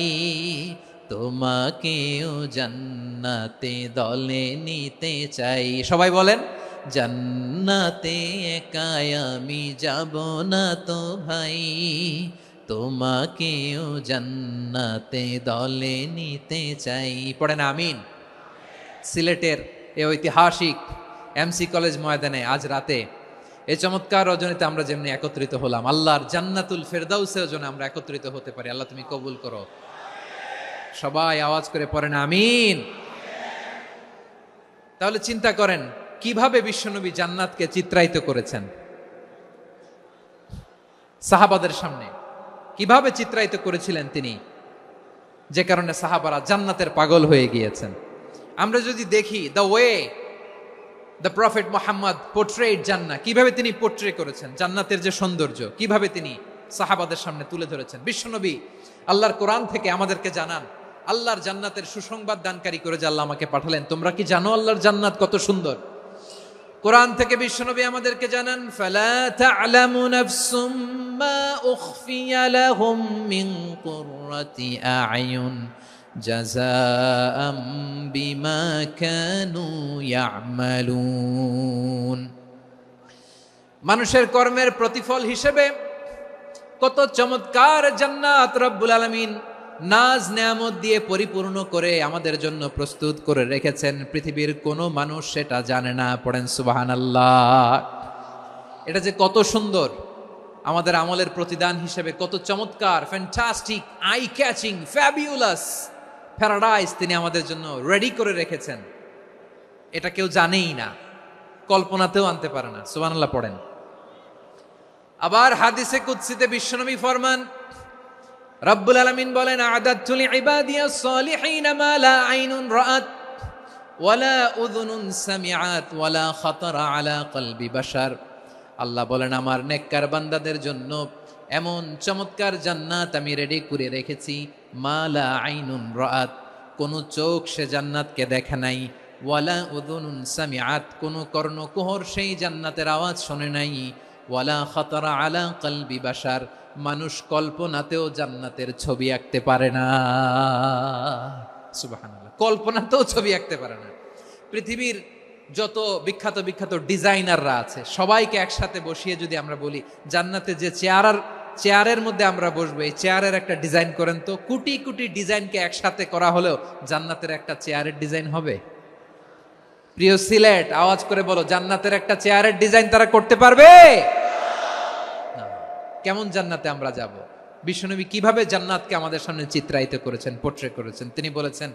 তোমাকেও জান্নাতে দলে নিতে চাই। সবাই বলেন, জান্নাতে একা আমি যাব না তো ভাই, তোমাকেও জান্নাতে দলে নিতে চাই। পড়েন আমিন। সিলেটের এই ঐতিহাসিক এমসি কলেজ ময়দানে আজ রাতে এই চমৎকার রজনীতে আমরা যেমনি একত্রিত হলাম, আল্লাহর জান্নাতুল ফেরদাউসের জন্য আমরা একত্রিত হতে পারি। আল্লাহ তুমি কবুল করো। সবাই আওয়াজ করে পড়েন আমিন। তাহলে চিন্তা করেন কিভাবে বিশ্বনবী জান্নাতকে চিত্রায়িত করেছেন সাহাবাদের সামনে, কিভাবে চিত্রায়িত করেছিলেন তিনি, যে কারণে সাহাবারা জান্নাতের পাগল হয়ে গিয়েছেন। আমরা যদি দেখি the way the prophet Mohammad portrait জান্নাত, কিভাবে তিনি পোর্ট্রে করেছেন জান্নাতের যে সৌন্দর্য, কিভাবে তিনি সাহাবাদের সামনে তুলে ধরেছেন। বিশ্বনবী আল্লাহর কোরআন থেকে আমাদেরকে জানান আল্লাহর জান্নাতের সুসংবাদ দানকারী করে যে আল্লাহ আমাকে পাঠালেন। তোমরা কি জানো আল্লাহর জান্নাত কত সুন্দর? কোরআন থেকে বিশ্বনবী আমাদেরকে জানান, ফালা তা'লামু নাফসুম মা উখফিয়া লাহুম মিন কুররাতি আ'য়ুন জাযাআম বিমা কানু ইয়া'মালুন। মানুষের কর্মের প্রতিফল হিসেবে কত চমৎকার জান্নাত রব্বুল আলামিন নাজ নেয়ামত দিয়ে পরিপূর্ণ করে আমাদের জন্য প্রস্তুত করে রেখেছেন। পৃথিবীর কোনো মানুষ সেটা জানে না। পড়েন সুবহানাল্লাহ। এটা যে কত সুন্দর, আমাদের আমলের প্রতিদান হিসেবে কত চমৎকার, fantastic, eye catching, fabulous paradise তিনি আমাদের জন্য রেডি করে রেখেছেন। এটা কেউ জানেই না, কল্পনাতেও আনতে পারে না। সুবহানাল্লাহ পড়েন। আবার হাদিসে কুদসিতে বিশ্বনবী ফরমান, রব্বুল আলামিন বলেন, আ'দাদতু লিইবাদিয়াস সালিহিনা মা লা আইনুন রাআত ওয়ালা উযুনুন সামিআত ওয়ালা খাতারা আলা কলবি বাশার। আল্লাহ বলেন, আমার নেককার বান্দাদের জন্য এমন চমৎকার জান্নাত আমি রেডি করে রেখেছি, মা লা আইনুন রাআত, কোন চোখ সে জান্নাতকে দেখে নাই, ওয়ালা উযুনুন সামিআত, কোন কর্ণকুহর সেই জান্নাতের আওয়াজ শোনে নাই, ওয়ালা খাতারা আলা কলবি বাশার, মানুষ কল্পনাতেও জান্নাতের ছবি আঁকতে পারে না। সুবহানাল্লাহ, কল্পনাতেও ছবি আঁকতে পারে না। পৃথিবীর যত বিখ্যাত বিখ্যাত ডিজাইনাররা আছে সবাইকে একসাথে বসিয়ে যদি আমরা বলি জান্নাতে যে চেয়ারের মধ্যে আমরা বসবো, এই চেয়ারের একটা ডিজাইন করেন তো, কোটি কোটি ডিজাইনকে একসাথে করা হলেও জান্নাতের একটা চেয়ারের ডিজাইন হবে? প্রিয় সিলেট, আওয়াজ করে বলো, জান্নাতের একটা চেয়ারের ডিজাইন তারা করতে পারবে? কেমন জান্নাতে আমরা যাব? বিশ্বনবী কিভাবে জান্নাতকে আমাদের সামনে চিত্রায়িত করেছেন, পোর্ট্রে করেছেন। তিনি বলেছেন,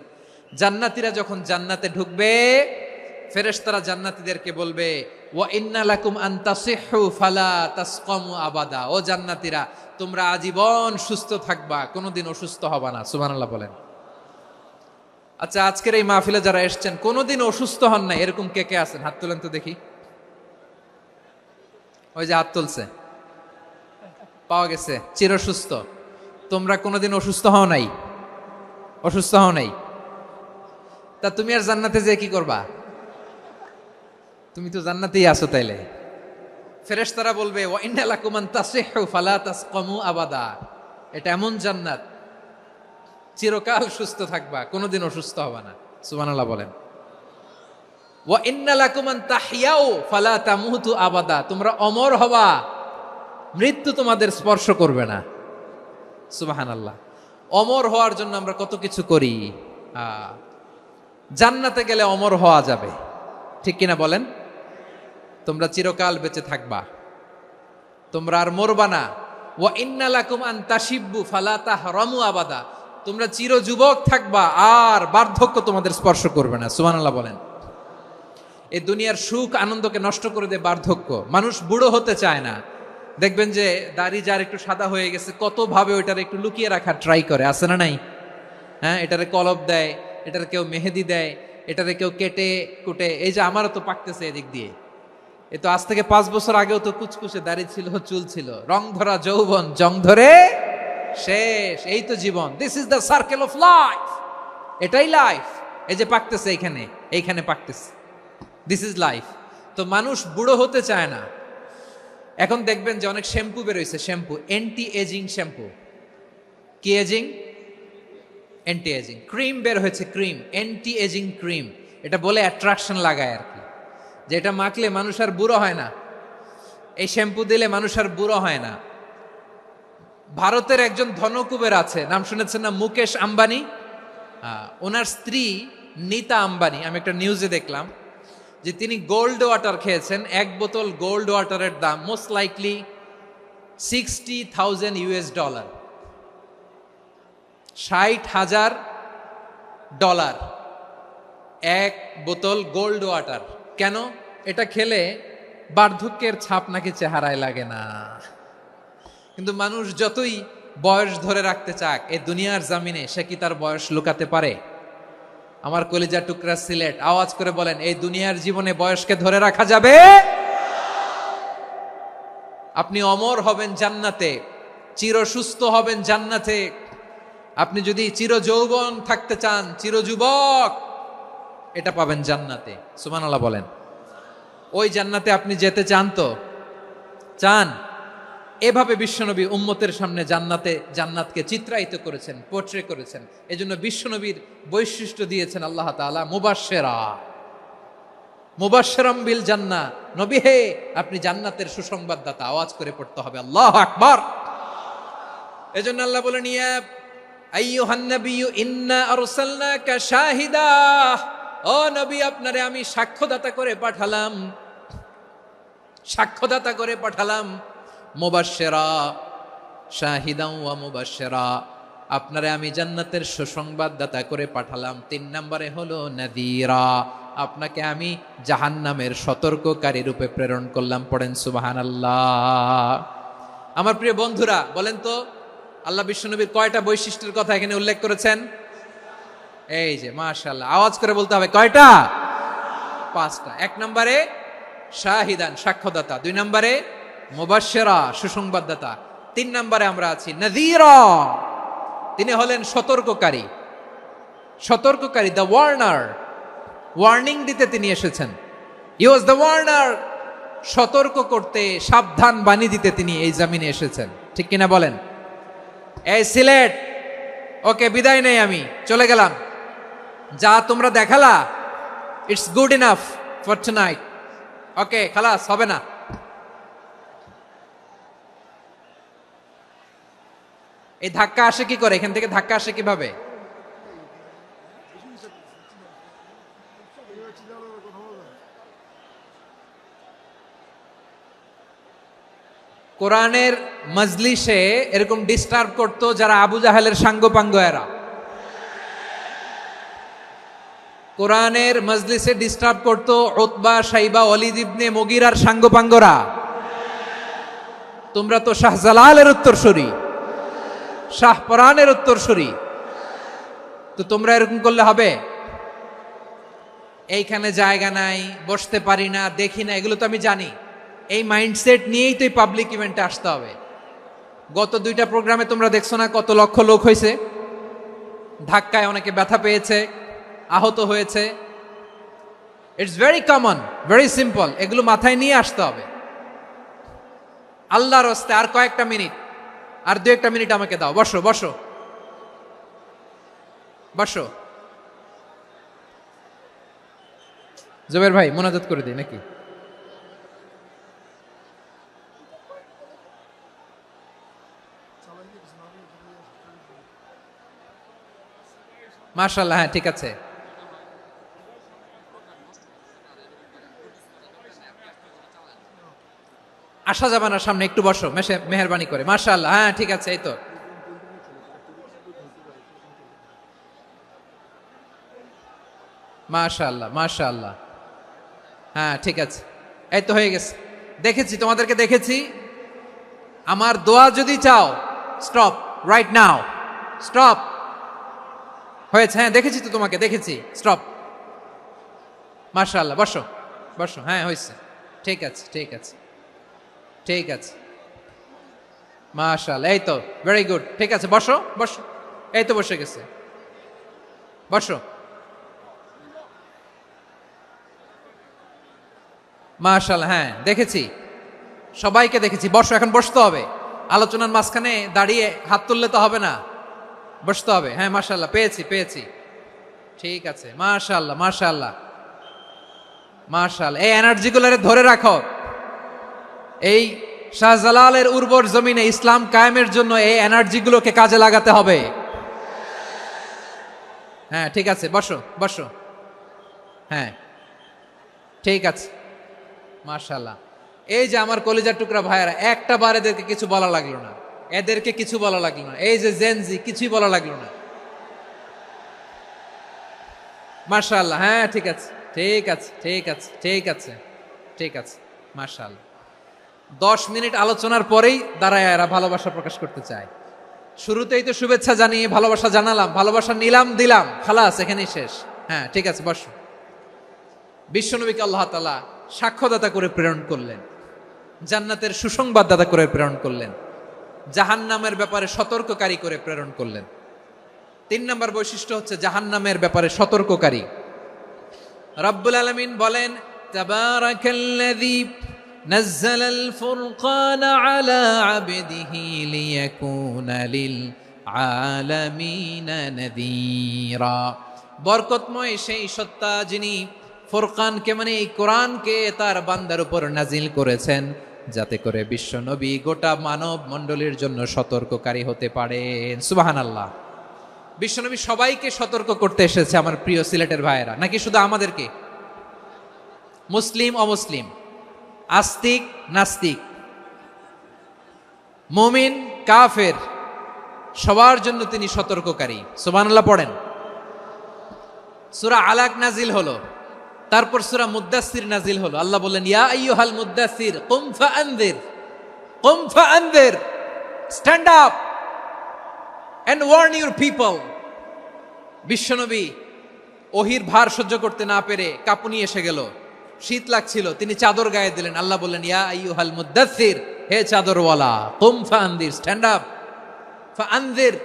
জান্নাতীরা যখন জান্নাতে ঢুকবে, ফেরেশতারা জান্নাতীদেরকে বলবে, ওয়া ইন্না লাকুম আন তাসিহু ফালা তাসকামু আবাদা। ও জান্নাতীরা, তোমরা আজীবন সুস্থ থাকবা, কোনোদিন অসুস্থ হবা না। সুবহানাল্লাহ বলেন। আচ্ছা, আজকের এই মাহফিলে যারা এসেছেন কোনোদিন অসুস্থ হন না, এরকম কে কে আছেন? হাত তোলেন তো দেখি। ওই যে হাত তুলছে, পাওয়া গেছে, চিরসুস্থ। তোমরা কোনোদিন অসুস্থ হও নাই? অসুস্থ হও নাই? তা তুমি আর জান্নাতে যে কি করবা? তুমি তো জান্নাতেই আছো তাইলে। ফেরেশতারা বলবে, ওয়া ইন্না লাকুম আন তাসিহু ফালা তাসকামু আবাদা। এটা এমন জান্নাত, চিরকাল সুস্থ থাকবা, কোনোদিন অসুস্থ হবা না। সুবহানাল্লাহ বলেন। ওয়া ইন্না লাকুম আন তাহইয়াউ ফালা তামুতু আবাদা। তোমরা অমর হবা, মৃত্যু তোমাদের স্পর্শ করবে না। সুবহানাল্লাহ। অমর হওয়ার জন্য আমরা কত কিছু করি। জান্নাতে গেলে অমর হওয়া যাবে, ঠিক কিনা বলেন? তোমরা চিরকাল বেঁচে থাকবা, তোমরা আর মরবা না। ওয়া ইন্না লাকুম আন তাশিব্বু ফালা তাহরামু আবাদা। তোমরা চির যুবক থাকবা, আর বার্ধক্য তোমাদের স্পর্শ করবে না। সুবহানাল্লাহ বলেন। এই দুনিয়ার সুখ আনন্দকে নষ্ট করে দেয় বার্ধক্য। মানুষ বুড়ো হতে চায় না। দেখবেন যে দাড়ি যার একটু সাদা হয়ে গেছে, কত ভাবে ওইটার একটু লুকিয়ে রাখার ট্রাই করে, আছে না নাই? হ্যাঁ, এটারে কলব দেয়, এটার কেউ মেহেদি দেয়, এটারে কেউ কেটে কুটে। এই যে আমারও তো পাকতেছে এদিক দিয়ে, এ তো আজ থেকে 5 বছর আগেও তো কুচকুচে দাড়ি ছিল, চুল ছিল, রং ধরা যৌবন জং ধরে শেষ। এই তো জীবন। This is the circle of life. এটাই লাইফ। এই যে পাকতেছে এইখানে, এইখানে পাকতেছে, দিস ইজ লাইফ। তো মানুষ বুড়ো হতে চায় না। এখন দেখবেন যে অনেক শ্যাম্পু বেরোইছে, শ্যাম্পু, অ্যান্টি এজিং শ্যাম্পু। কি এজিং? Anti aging. ক্রিম বের হয়েছে, ক্রিম, অ্যান্টি এজিং ক্রিম। এটা বলে অ্যাট্রাকশন লাগায় আর কি, যে এটা মাখলে মানুষ আর বুড়ো হয় না, এই শ্যাম্পু দিলে মানুষ আর বুড়ো হয় না। ভারতের একজন ধনকুবের আছে, নাম শুনেছেন না? মুকেশ আম্বানি। ওনার স্ত্রী নীতা আম্বানি, আমি একটা নিউজে দেখলাম যে তিনি গোল্ড ওয়াটার খেয়েছেন। 1 বোতল গোল্ড ওয়াটারের দাম মোস্ট লাইকলি $60,000 $60,000 1 বোতল গোল্ড ওয়াটার। কেন? এটা খেলে বার্ধক্যের ছাপ নাকি চেহারায় লাগে না। কিন্তু মানুষ যতই বয়স ধরে রাখতে চাক এই দুনিয়ার জামিনে, সে কি তার বয়স লুকাতে পারে? আমার কলিজার টুকরা সিলেট, আওয়াজ করে বলেন, এই দুনিয়ার জীবনে বয়সকে ধরে রাখা যাবে? আপনি অমর হবেন জান্নাতে, চির সুস্থ হবেন জান্নাতে। আপনি যদি চির যৌবন থাকতে চান, চির যুবক, এটা পাবেন জান্নাতে। সুবহানাল্লাহ বলেন। ওই জান্নাতে আপনি যেতে চান তো? চান? এভাবে বিশ্বনবী উম্মতের সামনে জান্নাতকে চিত্রায়িত করেছেন, পোর্ট্রে করেছেন। এজন্য বিশ্বনবীর বৈশিষ্ট্য দিয়েছেন আল্লাহ তাআলা মুবাশশিরাম বিল জান্নাহ। নবী হে, আপনি জান্নাতের সুসংবাদদাতা। আওয়াজ করে পড়তে হবে আল্লাহু আকবার। এজন্য আল্লাহ বলেন, ইয়া আইয়ুহান নাবিয়্যু ইন্না আরসালনাকা শাহিদা। ও নবী, আপনারে আমি সাক্ষ্যদাতা করে পাঠালাম। মুবাশশিরা, শাহিদান ওয়া মুবাশশিরা, আপনারে আমি জান্নাতের সুসংবাদদাতা করে পাঠালাম। 3 নম্বরে হলো নাযীরা, আপনাকে আমি জাহান্নামের সতর্ককারী রূপে প্রেরণ করলাম। পড়েন সুবহানাল্লাহ। আমার প্রিয় বন্ধুরা, বলেন তো আল্লাহ বিশ্বনবীর কয়টা বৈশিষ্ট্যের কথা এখানে উল্লেখ করেছেন? এই যে মাশাআল্লাহ, আওয়াজ করে বলতে হবে, কয়টা? 5টা। 1 নম্বরে শাহিদান, সাক্ষ্যদাতা। 2 নম্বরে মুবাশশিরা, সুসংবাদদাতা। 3 নম্বরে আমরা আছি নাযীরা, তিনি হলেন সতর্ককারী। দ্য ওয়ার্নার, ওয়ার্নিং দিতে তিনি এসেছেন। হি ওয়াজ দ্য ওয়ার্নার, সতর্ক করতে, সাবধান বাণী দিতে তিনি এই জমিনে এসেছেন। ঠিক কিনা বলেন? এই সিলেট, ওকে, বিদায় নেই, আমি চলে গেলাম। যা তোমরা দেখালা, it's good enough for tonight. Okay, খালাস, হবে না। এই ধাক্কা আসে কি করে? এখান থেকে ধাক্কা আসে কিভাবে? কোরআনের মজলিসে এরকম ডিস্টার্ব করতো যারা আবু জাহেলের সাঙ্গপাঙ্গ এরা। কোরআনের মজলিসে ডিস্টার্ব করতো উতবা, শাইবা, ওয়ালিদ ইবনে মুগীরার সাঙ্গপাঙ্গরা। তোমরা তো শাহজালালের উত্তরসূরি, শাহপরানের উত্তরসূরি, তো তোমরা এরকম করলে হবে? এইখানে জায়গা নাই, বসতে পারি না, দেখি না, এগুলো তো আমি জানি। এই মাইন্ডসেট নিয়েই তো এই পাবলিক ইভেন্টে আসতে হবে। গত 2টা প্রোগ্রামে তোমরা দেখছো না কত লক্ষ লোক হয়েছে? ধাক্কায় অনেকে ব্যথা পেয়েছে, আহত হয়েছে। It's very common, very simple. এগুলো মাথায় নিয়ে আসতে হবে। আল্লাহর রাস্তে আর কয়েকটা মিনিট, আর 2-1টা মিনিট আমাকে দাও। বসো বসো বসো। জুবের ভাই, মোনাজাত করে দিই নাকি? মাশাআল্লাহ, হ্যাঁ ঠিক আছে। আসা যাবে না সামনে, একটু বসো মেহেরবানি করে। মাশাআল্লাহ, হ্যাঁ ঠিক আছে। এই তো মাশাআল্লাহ, মাশাআল্লাহ, হ্যাঁ ঠিক আছে। এই তো হয়ে গেছে। দেখেছি, তোমাদেরকে দেখেছি। আমার দোয়া যদি চাও, স্টপ রাইট নাও, স্টপ। হয়েছে? হ্যাঁ দেখেছি তো, তোমাকে দেখেছি। স্টপ। মাশাআল্লাহ, বসো বসো। হ্যাঁ হয়েছে, ঠিক আছে ঠিক আছে ঠিক আছে। মাশাআল্লাহ, এই তো ভেরি গুড। ঠিক আছে, বসো বসো। এই তো বসে গেছে, বসো। মাশাআল্লাহ, হ্যাঁ দেখেছি, সবাইকে দেখেছি। বসো, এখন বসতে হবে। আলোচনার মাঝখানে দাঁড়িয়ে হাত তুললে তো হবে না, বসতে হবে। হ্যাঁ মাশাআল্লাহ, পেয়েছি। ঠিক আছে, মাশাআল্লাহ মাশাআল্লাহ মাশাআল্লাহ। এই এনার্জিগুলোরে ধরে রাখো। এই শাহজালালের উর্বর জমিনে ইসলাম কায়েমের জন্য এই এনার্জিগুলোকে কাজে লাগাতে হবে। হ্যাঁ ঠিক আছে, বসো বসো। হ্যাঁ ঠিক আছে, মাশাআল্লাহ। এই যে আমার কলিজার টুকরা ভাইয়েরা, একটা বার এদেরকে কিছু বলা লাগলো না, এদেরকে কিছু বলা লাগলো না। এই যে জেনজি, কিছুই বলা লাগলো না। মাশাআল্লাহ, হ্যাঁ ঠিক আছে ঠিক আছে ঠিক আছে ঠিক আছে ঠিক আছে। মাশাআল্লাহ। 10 মিনিট আলোচনার পরেই দাঁড়ায় এরা ভালোবাসা প্রকাশ করতে চায়। শুরুতেই তো শুভেচ্ছা জানিয়ে ভালোবাসা জানালাম, ভালোবাসা নিলাম, দিলাম, খালাস, এখানেই শেষ। হ্যাঁ ঠিক আছে, বসো। বিশ্বনবীকে আল্লাহ তাআলা সাক্ষ্যদাতা করে প্রেরণ করলেন, জান্নাতের সুসংবাদদাতা করে প্রেরণ করলেন, জাহান্নামের ব্যাপারে সতর্ককারী করে প্রেরণ করলেন। 3 নম্বর বৈশিষ্ট্য হচ্ছে জাহান্নামের ব্যাপারে সতর্ককারী। রব্বুল আলামিন বলেন, তাবারাকাল্লাযী নাযালাল ফুরকানা আলা আবদিহি লিয়াকুনা লিল আলামিনা নাযীরা। বরকতময় সেই সত্তা যিনি ফুরকানকে মানে এই কোরআনকে তার বান্দার উপর নাজিল করেছেন, যাতে করে বিশ্ব নবী গোটা মানব মণ্ডলীর জন্য সতর্ককারী হতে পারেন। সুবহানাল্লাহ। বিশ্বনবী সবাইকে সতর্ক করতে এসেছে, আমার প্রিয় সিলেটের ভাইয়েরা, নাকি শুধু আমাদেরকে? মুসলিম অমুসলিম, আস্তিক নাস্তিক, মুমিন কাফের, সবার জন্য তিনি সতর্ককারী। সুবহানাল্লাহ পড়েন। সূরা আলাক নাজিল হলো, তারপর সূরা মুদ্দাসসির নাজিল হলো। আল্লাহ বললেন, ইয়া আইয়ুহাল মুদ্দাসসির কুম ফাআনযির, কুম ফাআনযির, stand up and warn your people. বিশ্বনবী ওহির ভার সহ্য করতে না পেরে কাঁপুনি এসে গেল, শীত লাগছিল, তিনি চাদর গায়ে দিলেন। আল্লাহ বললেন, ইয়া আইয়ুহাল মুদ্দাসসির, হে চাদরওয়ালা, কুম ফাআনযির, স্ট্যান্ড আপ, ফাআনযির,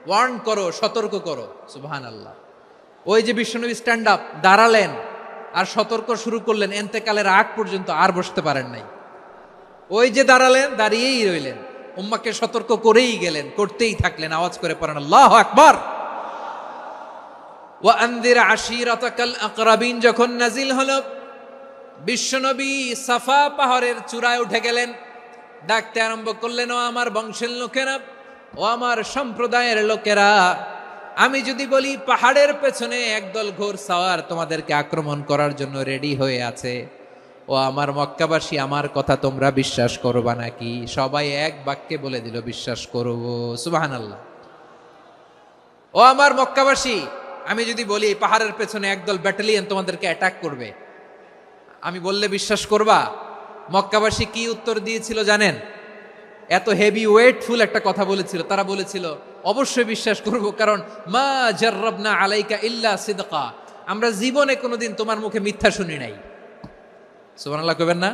ওয়ার্ন করো, সতর্ক করো। সুবহানাল্লাহ। ওই যে বিশ্বনবী স্ট্যান্ড আপ, দাঁড়ালেন আর সতর্ক শুরু করলেন, এন্তেকালের আগ পর্যন্ত আর বসতে পারেন নাই। ওই যে দাঁড়ালেন, দাঁড়িয়েই রইলেন, উম্মাকে সতর্ক করেই গেলেন, করতেই থাকলেন। আওয়াজ করে পড়েন আল্লাহু আকবার। ওয়া আনযির আশীরাতাকাল আকরাবিন যখন নাজিল হলো, বিশ্বনবী সাফা পাহাড়ের চূড়ায় উঠে গেলেন, ডাকতে আরম্ভ করলেন, ও আমার বংশের লোকেরা, ও আমার সম্প্রদায়ের লোকেরা, আমি যদি বলি পাহাড়ের পেছনে একদল ঘোড়সাওয়ার তোমাদেরকে আক্রমণ করার জন্য রেডি হয়ে আছে, ও আমার মক্কাবাসী, আমার কথা তোমরা বিশ্বাস করবা নাকি? সবাই এক বাক্যে বলে দিল, বিশ্বাস করব। সুবহানাল্লাহ। ও আমার মক্কাবাসী, আমি যদি বলি পাহাড়ের পেছনে একদল ব্যাটালিয়ন তোমাদেরকে অ্যাটাক করবে, আমি বললে বিশ্বাস করবা? মক্কাবাসী কি উত্তর দিয়েছিল জানেন? এত হেভি ওয়েটফুল একটা কথা বলেছিল। তারা বলেছিল, অবশ্যই বিশ্বাস করব, কারণ মা জাররাবনা আলাইকা ইল্লা সিদকা, আমরা জীবনে কোনোদিন তোমার মুখে মিথ্যা শুনি নাই। সুবহানাল্লাহ কইবেন না?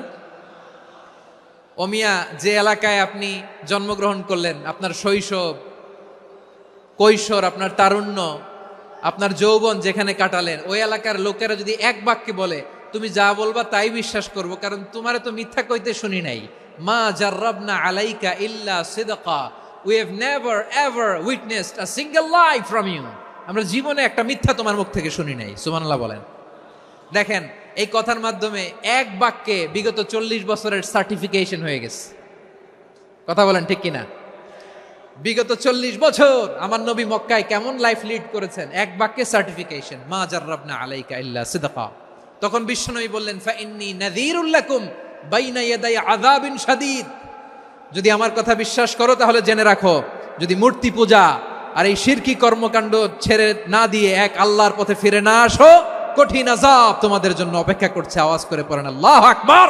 ও মিয়া, যে এলাকায় আপনি জন্মগ্রহণ করলেন, আপনার শৈশব, কৈশোর, আপনার তারুণ্য, আপনার যৌবন যেখানে কাটালেন, ওই এলাকার লোকেরা যদি এক বাক্যে বলে তুমি যা বলবা তাই বিশ্বাস করব, কারণ তোমারে তো মিথ্যা কইতে শুনি নাই। মা জাররাবনা আলাইকা ইল্লা সিদকা, we have never ever witnessed a single lie from you, আমরা জীবনে একটা মিথ্যা তোমার মুখ থেকে শুনি নাই। সুবহানাল্লাহ বলেন। দেখেন, এই কথার মাধ্যমে এক বাক্যে বিগত 40 বছরের সার্টিফিকেশন হয়ে গেছে। কথা বলেন ঠিক কিনা? বিগত 40 বছর আমার নবী মক্কায় কেমন লাইফ লিড করেছেন, এক বাক্যে সার্টিফিকেশন, মা জাররাবনা আলাইকা ইল্লা সিদকা। তখন বিশ্বনবী বললেন, ফাইন্নী নাযীরুল লাকুম বাইনা ইয়াদাই আযাবিন শাদীদ, যদি আমার কথা বিশ্বাস করো তাহলে জেনে রাখো, যদি মূর্তি পূজা আর এই শিরকি কর্মকাণ্ড ছেড়ে না দিয়ে এক আল্লাহর পথে ফিরে না আসো, কঠিন আযাব তোমাদের জন্য অপেক্ষা করছে। আওয়াজ করে পড়েন আল্লাহু আকবার।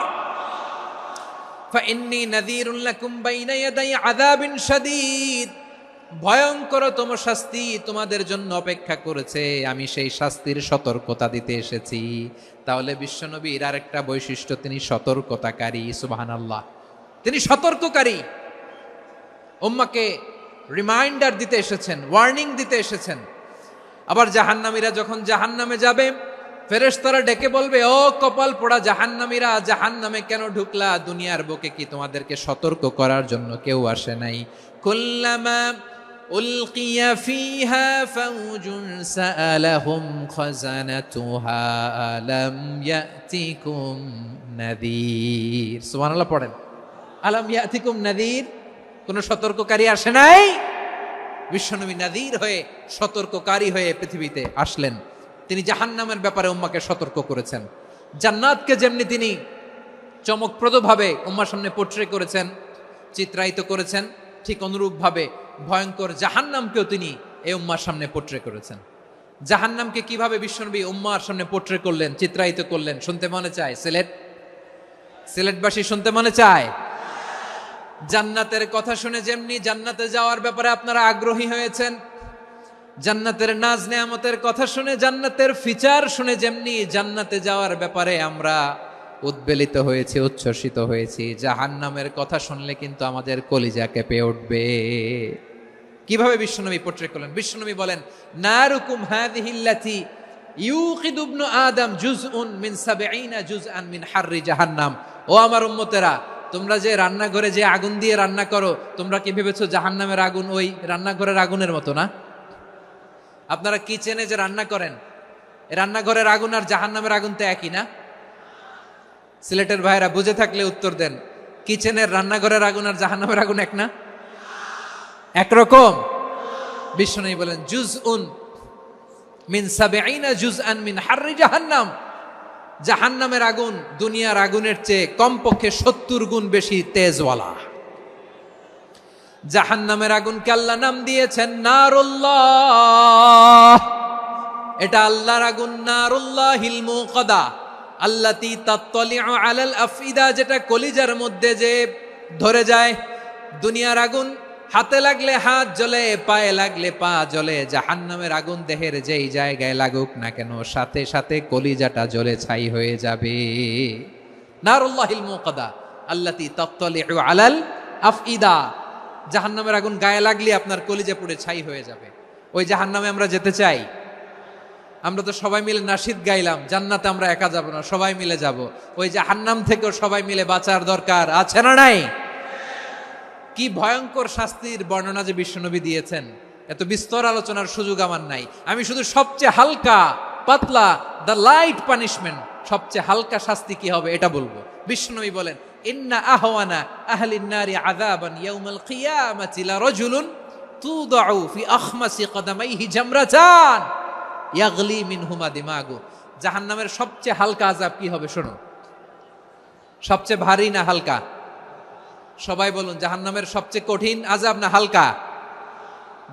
ফাইন্নী নাযীরুল লাকুম বাইনা ইয়াদাই আযাবিন শাদীদ, ভয়ঙ্করতম শাস্তি তোমাদের জন্য অপেক্ষা করেছে, আমি সেই শাস্তির সতর্কতা দিতে এসেছি। তাহলে বিশ্বনবীর আরেকটা বৈশিষ্ট্য, তিনি সতর্কতাকারী। সুবহানাল্লাহ। তিনি সতর্ককারী, উম্মাকে রিমাইন্ডার দিতে এসেছেন, ওয়ার্নিং দিতে এসেছেন। আবার জাহান্নামীরা যখন জাহান্নামে যাবে, ফেরেশতারা ডেকে বলবে, ও কপাল পোড়া জাহান্নামীরা, জাহান্নামে কেন ঢুকলা? দুনিয়ার বুকে কি তোমাদেরকে সতর্ক করার জন্য কেউ আসে নাই? কুল্লামা উলকিয়া ফিহা ফাউজুন সাআলাহুম খাযানাতুহা আলাম ইয়াতিকুম নাযীর। সুবহানাল্লাহ পড়েন। আলাম ইয়াতিকুম নাযীর, কোন সতর্ককারী আসে নাই? বিশ্বনবী নাযীর হয়ে, সতর্ককারী হয়ে পৃথিবীতে আসলেন। তিনি জাহান্নামের ব্যাপারে উম্মাকে সতর্ক করেছেন। জান্নাতকে যেমনি তিনি চমকপ্রদভাবে উম্মার সামনে পোট্রে করেছেন, চিত্রায়িত করেছেন, ঠিক অনুরূপভাবে ভয়ঙ্কর জাহান্নামকেও তিনি এই উম্মার সামনে পোট্রে করেছেন। জাহান্নামকে কিভাবে বিশ্বনবী উম্মার সামনে পোট্রে করলেন, চিত্রায়িত করলেন, শুনতে মনে চায়? সিলেটবাসী শুনতে মনে চায়? জান্নাতের কথা শুনে যেমনি জান্নাতে যাওয়ার ব্যাপারে আপনারা আগ্রহী হয়েছেন, জান্নাতের নাজ নেয়ামতের কথা শুনে, জান্নাতের ফিচার শুনে যেমনি জান্নাতে যাওয়ার ব্যাপারে আমরা উদ্বেলিত হয়েছি, উচ্ছ্বসিত হয়েছি, জাহান্নামের কথা শুনলে কিন্তু আমাদের কলিজা কেঁপে উঠবে। কিভাবে বিশ্বনবী পোট্রে করলেন? বিশ্বনবী বলেন, নারুকুম হাযিহিল্লাতী ইউকিদু ইবনু আদম জুজউন মিন ৭০ জুজআন মিন হাররি জাহান্নাম। ও আমার উম্মতেরা, তোমরা যে রান্নাঘরে যে আগুন দিয়ে রান্না করো, তোমরা কি ভেবেছো জাহান্নামের আগুন ওই রান্নাঘরের আগুনের মতো না? আপনারা কিচেনে যে রান্না করেন, রান্নাঘরের আগুন আর জাহান্নামের আগুন তো একই না? সিলেটের ভাইরা বুঝে থাকলে উত্তর দেন, কিচেনের রান্নাঘরের আগুন আর জাহান্নামের আগুন এক না? একরকম? বিশ্বনবী বলেন, জুজউন মিন ৭০ জুজআন মিন হাররি জাহান্নাম। জাহান্নামের আগুন দুনিয়ার আগুনের চেয়ে কমপক্ষে ৭০ গুণ বেশি তেজওয়ালা। জাহান্নামের আগুনকে আল্লাহ নাম দিয়েছেন নারুল্লাহ। এটা আল্লাহর আগুন, নারুল্লাহিল মুকাদা আল্লাতী তাত্তালিউ আলাল আফইদা, যেটা কলিজার মধ্যে যে ধরে যায়। দুনিয়ার আগুন হাতে লাগলে হাত জ্বলে, পায়ে লাগলে পা জ্বলে। জাহান্নামের আগুন দেহের যেই জায়গায় লাগুক না কেন, সাথে সাথে কলিজাটা জ্বলে ছাই হয়ে যাবে। নারুল্লাহিল মুকাদা আল্লাতী তাত্তালিউ আলাল আফইদা। জাহান্নামের আগুন গায়ে লাগলে আপনার কলিজা পুড়ে ছাই হয়ে যাবে। ওই জাহান্নামে আমরা যেতে চাই? আমরা তো সবাই মিলে নাশিদ গাইলাম, জান্নাতে আমরা একা যাব না, সবাই মিলে যাব। ওই জাহান্নাম থেকেও সবাই মিলে বাঁচার দরকার আছে না নাই? কি ভয়ঙ্কর শাস্তির বর্ণনা যে বিশ্বনবী দিয়েছেন, এত বিস্তর আলোচনার সুযোগ আমার নাই। আমি শুধু সবচেয়ে হালকা পাতলা, দ্য লাইট পানিশমেন্ট, সবচেয়ে হালকা শাস্তি কি হবে এটা বলবো। বিশ্বনবী বলেন, ইন্না আহওয়ানা আহলিন নারি আযাবান ইয়াউমাল কিয়ামাতি লারাজুলুন তুদাউ ফি আখমাসি কদামাইহি জামরাতান ইয়াগলি মিনহুমা দিমাগু। জাহান্নামের সবচেয়ে হালকা আযাব কি হবে শোনো। সবচেয়ে ভারী না হালকা? সবাই বলুন, জাহান্নামের সবচেয়ে কঠিন আযাব না হালকা?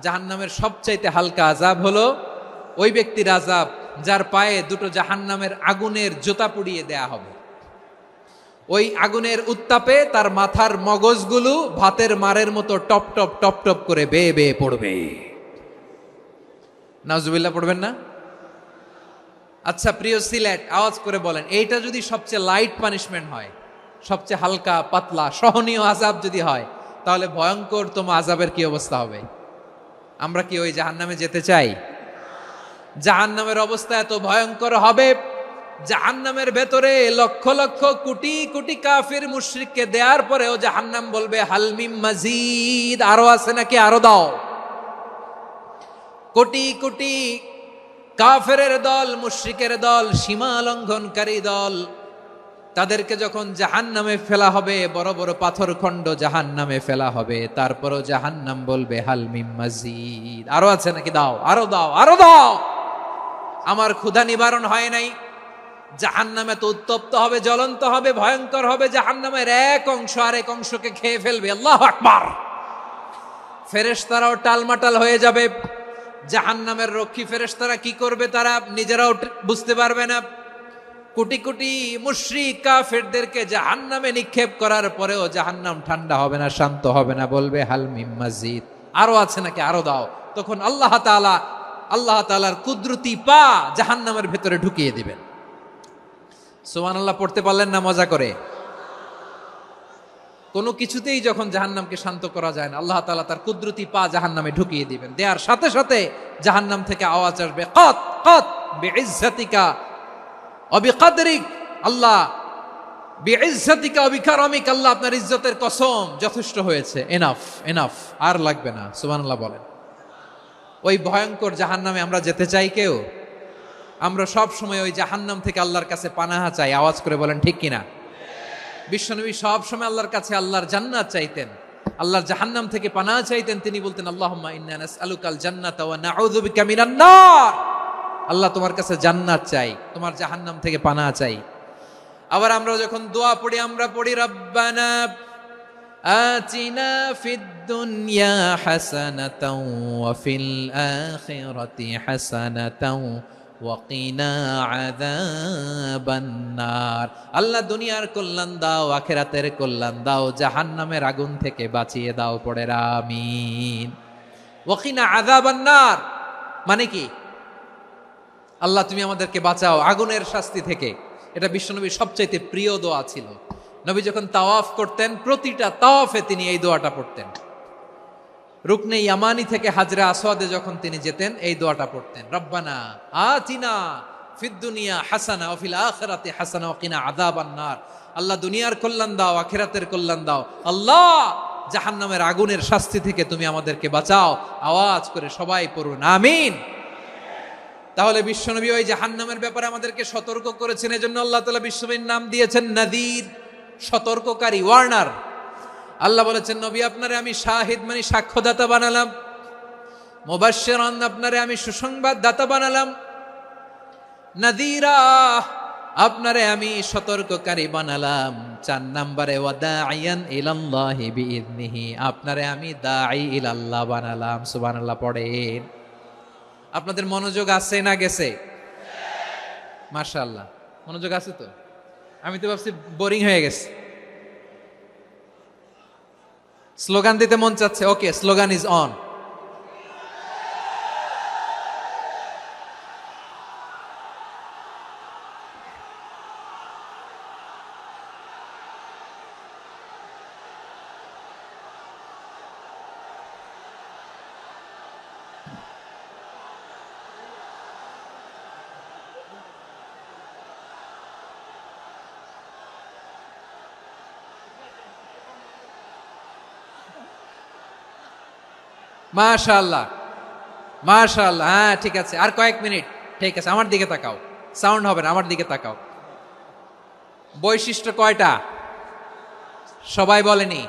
জাহান্নামের সবচাইতে হালকা আযাব হলো ওই ব্যক্তির আযাব যার পায়ে দুটো জাহান্নামের আগুনের জুতা পুড়িয়ে দেয়া হবে। ওই আগুনের উত্তাপে তার মাথার মগজগুলো ভাতের মারের মতো টপ টপ টপ টপ করে বেয়ে বেয়ে পড়বে। নাউজুবিল্লাহ পড়বেন না? আচ্ছা প্রিয় সিলেট, আওয়াজ করে বলেন, এইটা যদি সবচেয়ে লাইট পানিশমেন্ট হয়, সবচেয়ে হালকা পাতলা সহনীয় আযাব যদি হয়, তাহলে ভয়ঙ্করতম আযাবের কি অবস্থা হবে? আমরা কি ওই জাহান্নামে যেতে চাই? জাহান্নামের অবস্থা এত ভয়ঙ্কর হবে, জাহান্নামের ভেতরে লক্ষ লক্ষ কোটি কোটি কাফির মুশরিককে দেওয়ার পরেও জাহান্নাম বলবে হালমিম মাজিদ, আরো আছে নাকি, আরো দাও। কোটি কোটি কাফেরের দল, মুশরিকের দল, সীমা লঙ্ঘনকারী দল, তাদেরকে যখন জাহান্নামে ফেলা হবে, বড় বড় পাথর খণ্ড জাহান্নামে ফেলা হবে, তারপরও জাহান্নাম বলবে হালমিম মাজিদ, আরো আছে নাকি, দাও, আরো দাও, আরো দাও। আমার ক্ষুধা নিবারণ হয় নাই। জাহান্নামে তো উত্তপ্ত হবে, জ্বলন্ত হবে, ভয়ঙ্কর হবে। জাহান্নামের এক অংশ আরেক অংশকে খেয়ে ফেলবে। আল্লাহু আকবার। ফেরেশতারাও টালমাটাল হয়ে যাবে। জাহান্নামের রক্ষী ফেরেশতারা কি করবে তারা নিজেরাও বুঝতে পারবে না। কোটি কোটি মুশরিক কাফেরদেরকে জাহান্নামে নিক্ষেপ করার পরেও জাহান্নাম ঠান্ডা হবে না, শান্ত হবে না, বলবে হাল মিম মাজিদ, আরো আছে নাকি, আরো দাও। তখন আল্লাহ তাআলার কুদরতি পা জাহান্নামের ভেতরে ঢুকিয়ে দিবেন। সুবহানাল্লাহ পড়তে পারলেন না মজা করে? কোনো কিছুতেই যখন জাহান্নামকে শান্ত করা যায় না, আল্লাহ তাআলা তার কুদরতি পা জাহান্নামে ঢুকিয়ে দিবেন। দেওয়ার সাথে সাথে জাহান্নাম থেকে আওয়াজ আসবে, কাত কাত বিইজ্জাতিকা ওয়া বিকদরিক, আল্লাহ বিইজ্জাতিকা ওয়া বিকারামিক, আল্লাহ আপনার ইজ্জতের কসম, যথেষ্ট হয়েছে, এনাফ এনাফ, আর লাগবে না। সুবহানাল্লাহ বলেন। ওই ভয়ঙ্কর জাহান্নামে আমরা যেতে চাই কেউ? আমরা সব সময় ওই জাহান্নাম থেকে আল্লাহর কাছে পানাহা চাই। আওয়াজ করে বলেন ঠিক কিনা? বিশ্বনবী সব সময় আল্লাহর কাছে আল্লাহর জান্নাত চাইতেন, আল্লাহর জাহান্নাম থেকে পানাহা চাইতেন। তিনি বলতেন, আল্লাহুম্মা ইন্না নাসআলুকাল জান্নাতা ওয়া নাউযু বিকা মিনান নার। আল্লাহ তোমার কাছে জান্নাত চাই, তোমার জাহান্নাম থেকে পানাহা চাই। আবার আমরা যখন দোয়া পড়ি, আমরা পড়ি রব্বানা আতিনা ফিদ দুনিয়া হাসানাতাও ওয়া ফিল আখিরাতি হাসানাতাও ওয়া কিনা আযাবান নার। আল্লাহ দুনিয়ার কল্যাণ দাও, আখিরাতের কল্যাণ দাও, জাহান্নামের আগুন থেকে বাঁচিয়ে দাও, পড়ে আমিন। ওয়া কিনা আযাবান নার। মানে কি? আল্লাহ তুমি আমাদেরকে বাঁচাও আগুনের শাস্তি থেকে। এটা বিশ্বনবীর সবচাইতে প্রিয় দোয়া ছিল। নবী যখন তাওয়াফ করতেন, প্রতিটা তাওয়াফে তিনি এই দোয়াটা পড়তেন। রুকনে ইয়ামানি থেকে হাজরা আসওয়াদে যখন তিনি যেতেন, এই দোয়াটা পড়তেন, রব্বানা আতিনা ফিদ দুনিয়া হাসানা ওয়া ফিল আখিরাতি হাসানা ওয়া কিনা আযাবান নার। আল্লাহ দুনিয়ার কল্যাণ দাও, আখিরাতের কল্যাণ দাও। আল্লাহ জাহান্নামের আগুনের শাস্তি থেকে তুমি আমাদেরকে বাঁচাও। আওয়াজ করে সবাই পড়ুন আমিন। তাহলে বিশ্বনবী ওই জাহান্নামের ব্যাপারে আমাদেরকে সতর্ক করেছেন, এজন্য আল্লাহ তাআলা বিশ্বনবীর নাম দিয়েছেন নাযীর, সতর্ককারী, ওয়ার্নার। আল্লাহ বলেছেন নবী আপনারে আমি শাহিদ মানে সাক্ষ্যদাতা বানালাম, মুবাশশিরান আপনারে আমি সুসংবাদ দাতা বানালাম, নাযীরা আপনারে আমি সতর্ককারী বানালাম। 4 নম্বরে ওয়াদাইয়ান ইলাল্লাহি বিইذনিহি, আপনারে আমি দাঈ ইলাল্লাহ বানালাম। সুবহানাল্লাহ পড়েন। আপনাদের মনোযোগ আছে না গেছে? মাশাআল্লাহ মনোযোগ আছে তো। আমি তো ভাবছি বোরিং হয়ে গেছে। স্লোগান দিতে মন চাচ্ছে। ওকে, স্লোগান ইজ অন। মাশাআল্লাহ মাশাআল্লাহ, হ্যাঁ ঠিক আছে, আর কয়েক মিনিট। ঠিক আছে, আমার দিকে তাকাও, সাউন্ড হবে না, আমার দিকে তাকাও। বৈশিষ্ট্য কয়টা সবাই বলেনি?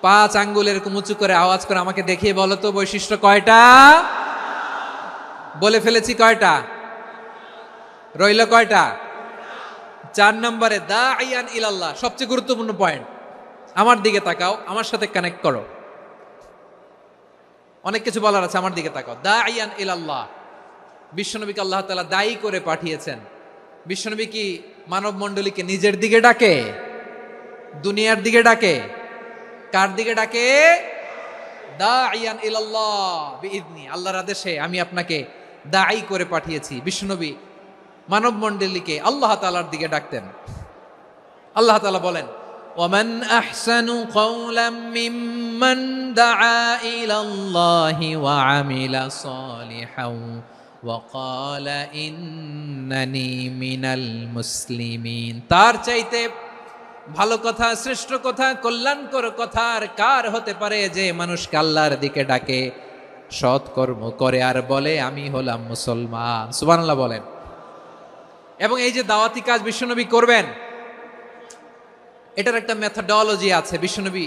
5 আঙ্গুল এরকম উঁচু করে আওয়াজ করে আমাকে দেখিয়ে বলো তো বৈশিষ্ট্য কয়টা? বলে ফেলেছি কয়টা? রইল কয়টা? 4 নম্বরে দাঈয়ান ইলাল্লাহ, সবচেয়ে গুরুত্বপূর্ণ পয়েন্ট। আমার দিকে তাকাও, আমার সাথে কানেক্ট করো। অনেক কিছু বলার আছে, আমার দিকে তাকাও। দাঈয়ান ইলাল্লাহ, বিশ্বনবীকে আল্লাহ তাআলা দায়ী করে পাঠিয়েছেন। বিশ্বনবী কি মানব মণ্ডলীকে নিজের দিকে ডাকে? দুনিয়ার দিকে ডাকে? কার দিকে ডাকে? দাঈয়ান ইলাল্লাহ বিইذনি, আল্লাহর আদেশে আমি আপনাকে দায়ী করে পাঠিয়েছি। বিশ্বনবী মানব মণ্ডলীকে আল্লাহ তাআলার দিকে ডাকতেন। আল্লাহ তাআলা বলেন, ومن أحسن قولا ممن دعا إلى الله وعمل صالحا وقال إنني من المسلمين। তার চাইতে ভালো কথা, শ্রেষ্ঠ কথা, কল্যাণকর কথা আর কার হতে পারে যে মানুষকে আল্লাহর দিকে ডাকে, সৎকর্ম করে আর বলে আমি হলাম মুসলমান। সুবহানাল্লাহ বলেন। এবং এই যে দাওয়াতি কাজ বিশ্বনবী করবেন, এটার একটা মেথডোলজি আছে। বিশ্বনবী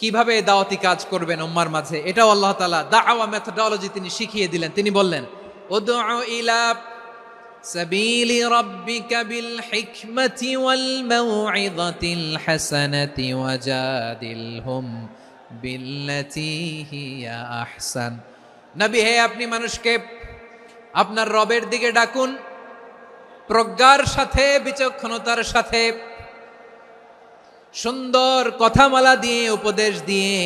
কিভাবে দাওয়াতি কাজ করবেন উম্মার মাঝে, এটাও আল্লাহ তাআলা দাওয়া মেথডোলজি তিনি শিখিয়ে দিলেন। তিনি বললেন, উদউ ইলা সাবিলি রাব্বিকা বিল হিকমাতি ওয়াল মাউইযাতিল হাসানাতি ওয়াজাদিলহুম বিল্লাতী হিয়া আহসান। নবী হে, আপনি মানুষকে আপনার রবের দিকে ডাকুন প্রজ্ঞার সাথে, বিচক্ষণতার সাথে, সুন্দর কথামালা দিয়ে, উপদেশ দিয়ে।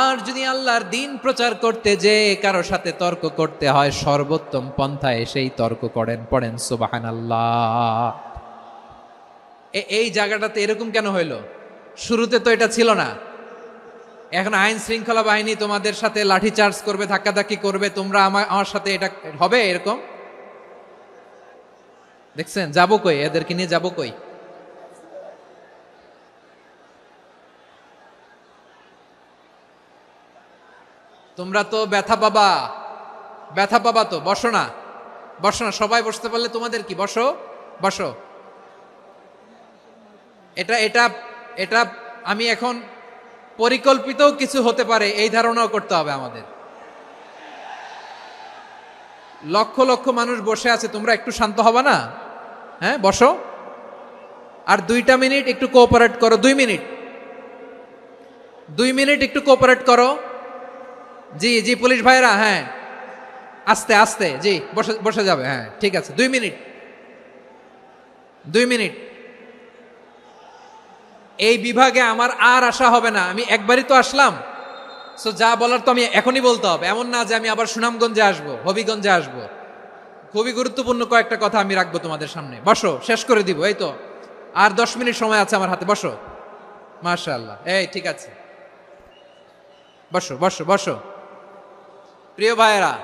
আর যদি আল্লাহর দিন প্রচার করতে যে কারো সাথে তর্ক করতে হয়, সর্বোত্তম পন্থায় সেই তর্ক করেন। পড়েন সুবহানাল্লাহ। এই জায়গাটাতে এরকম কেন হইল? শুরুতে তো এটা ছিল না। এখন আইন শৃঙ্খলা বাহিনী তোমাদের সাথে লাঠি চার্জ করবে, ধাক্কাধাক্কি করবে, তোমরা আমার সাথে এটা হবে এরকম? দেখছেন? যাবো কই? এদেরকে নিয়ে যাবো কই? তোমরা তো ব্যথা পাবা, ব্যথা পাবা তো। বসো না, বসো না, সবাই বসতে পারলে তোমাদের কি? বসো বসো। এটা এটা এটা আমি এখন পরিকল্পিতও কিছু হতে পারে এই ধারণাও করতে হবে আমাদের। লক্ষ লক্ষ মানুষ বসে আছে, তোমরা একটু শান্ত হবা না? হ্যাঁ বসো। আর 2টা মিনিট একটু কোঅপারেট করো। 2 মিনিট, 2 মিনিট একটু কোঅপারেট করো। জি জি পুলিশ ভাইরা, হ্যাঁ আস্তে আস্তে, জি বসে বসে যাবে। হ্যাঁ ঠিক আছে, 2 মিনিট, 2 মিনিট। এই বিভাগে আমার আর আসা হবে না, আমি একবারই তো আসলাম। সো যা বলার তো আমি এখনই বলতে হবে, এমন না যে আমি আবার সুনামগঞ্জে আসবো, হবিগঞ্জে আসবো। খুবই গুরুত্বপূর্ণ কয়েকটা কথা আমি রাখবো তোমাদের সামনে। বসো, শেষ করে দিব। এই তো আর 10 মিনিট সময় আছে আমার হাতে। বসো। মাশাআল্লাহ, এই ঠিক আছে, বসো বসো বসো। প্রিয় ভাইয়েরা,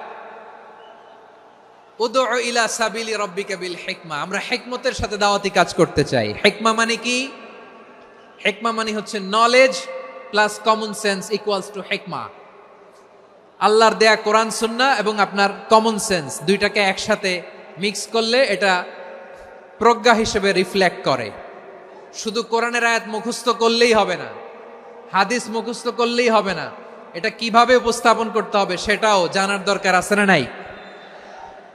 উদউ ইলা সাবিলি রাব্বিকা বিল হিকমা, আমরা হিকমতের সাথে দাওয়াতি কাজ করতে চাই। হিকমা মানে কি? হিকমা মানে হচ্ছে knowledge plus common sense equals to হিকমা। আল্লাহর দেয়া কোরআন সুন্নাহ এবং আপনার কমন সেন্স দুইটাকে একসাথে মিক্স করলে এটা প্রজ্ঞা হিসেবে রিফ্লেক্ট করে। শুধু কোরআনের আয়াত মুখস্থ করলেই হবে না, হাদিস মুখস্থ করলেই হবে না, এটা কিভাবে উপস্থাপন করতে হবে সেটাও জানার দরকার আছে না নাই?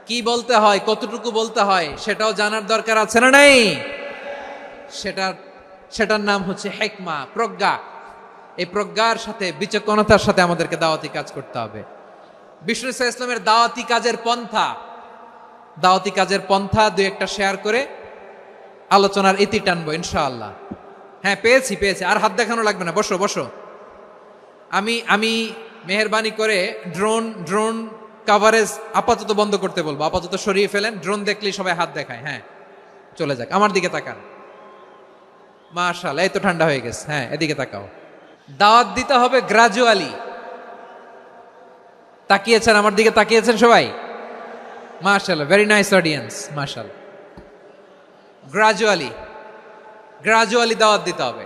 কি বলতে হয়, কতটুকু বলতে হয় সেটাও জানার দরকার আছে না নাই? সেটার নাম হচ্ছে হিকমা, প্রজ্ঞা। এই প্রজ্ঞার সাথে বিচক্ষণতার সাথে আমাদেরকে দাওয়াতি কাজ করতে হবে। বিষ্ণু ইসলামের দাওয়াতি কাজের পন্থা দুই একটা শেয়ার করে আলোচনার ইতি টানবো ইনশাআল্লাহ। হ্যাঁ, পেয়েছি। আর হাত দেখানো লাগবে না, বসো বসো। আমি মেহেরবানি করে ড্রোন কাভারেজ আপাতত বন্ধ করতে বলবো, আপাতত সরিয়ে ফেলেন। ড্রোন দেখলেই সবাই হাত দেখায়। হ্যাঁ, চলে যাক, আমার দিকে তাকান। মাশাআল্লাহ, এই তো ঠান্ডা হয়ে গেছে। হ্যাঁ, এদিকে তাকাও। দাওয়াত দিতে হবে গ্রাজুয়ালি। তাকিয়েছেন আমার দিকে, তাকিয়েছেন সবাই? মাশাআল্লাহ, ভেরি নাইস অডিয়েন্স, মাশাআল্লাহ। গ্রাজুয়ালি দাওয়াত দিতে হবে,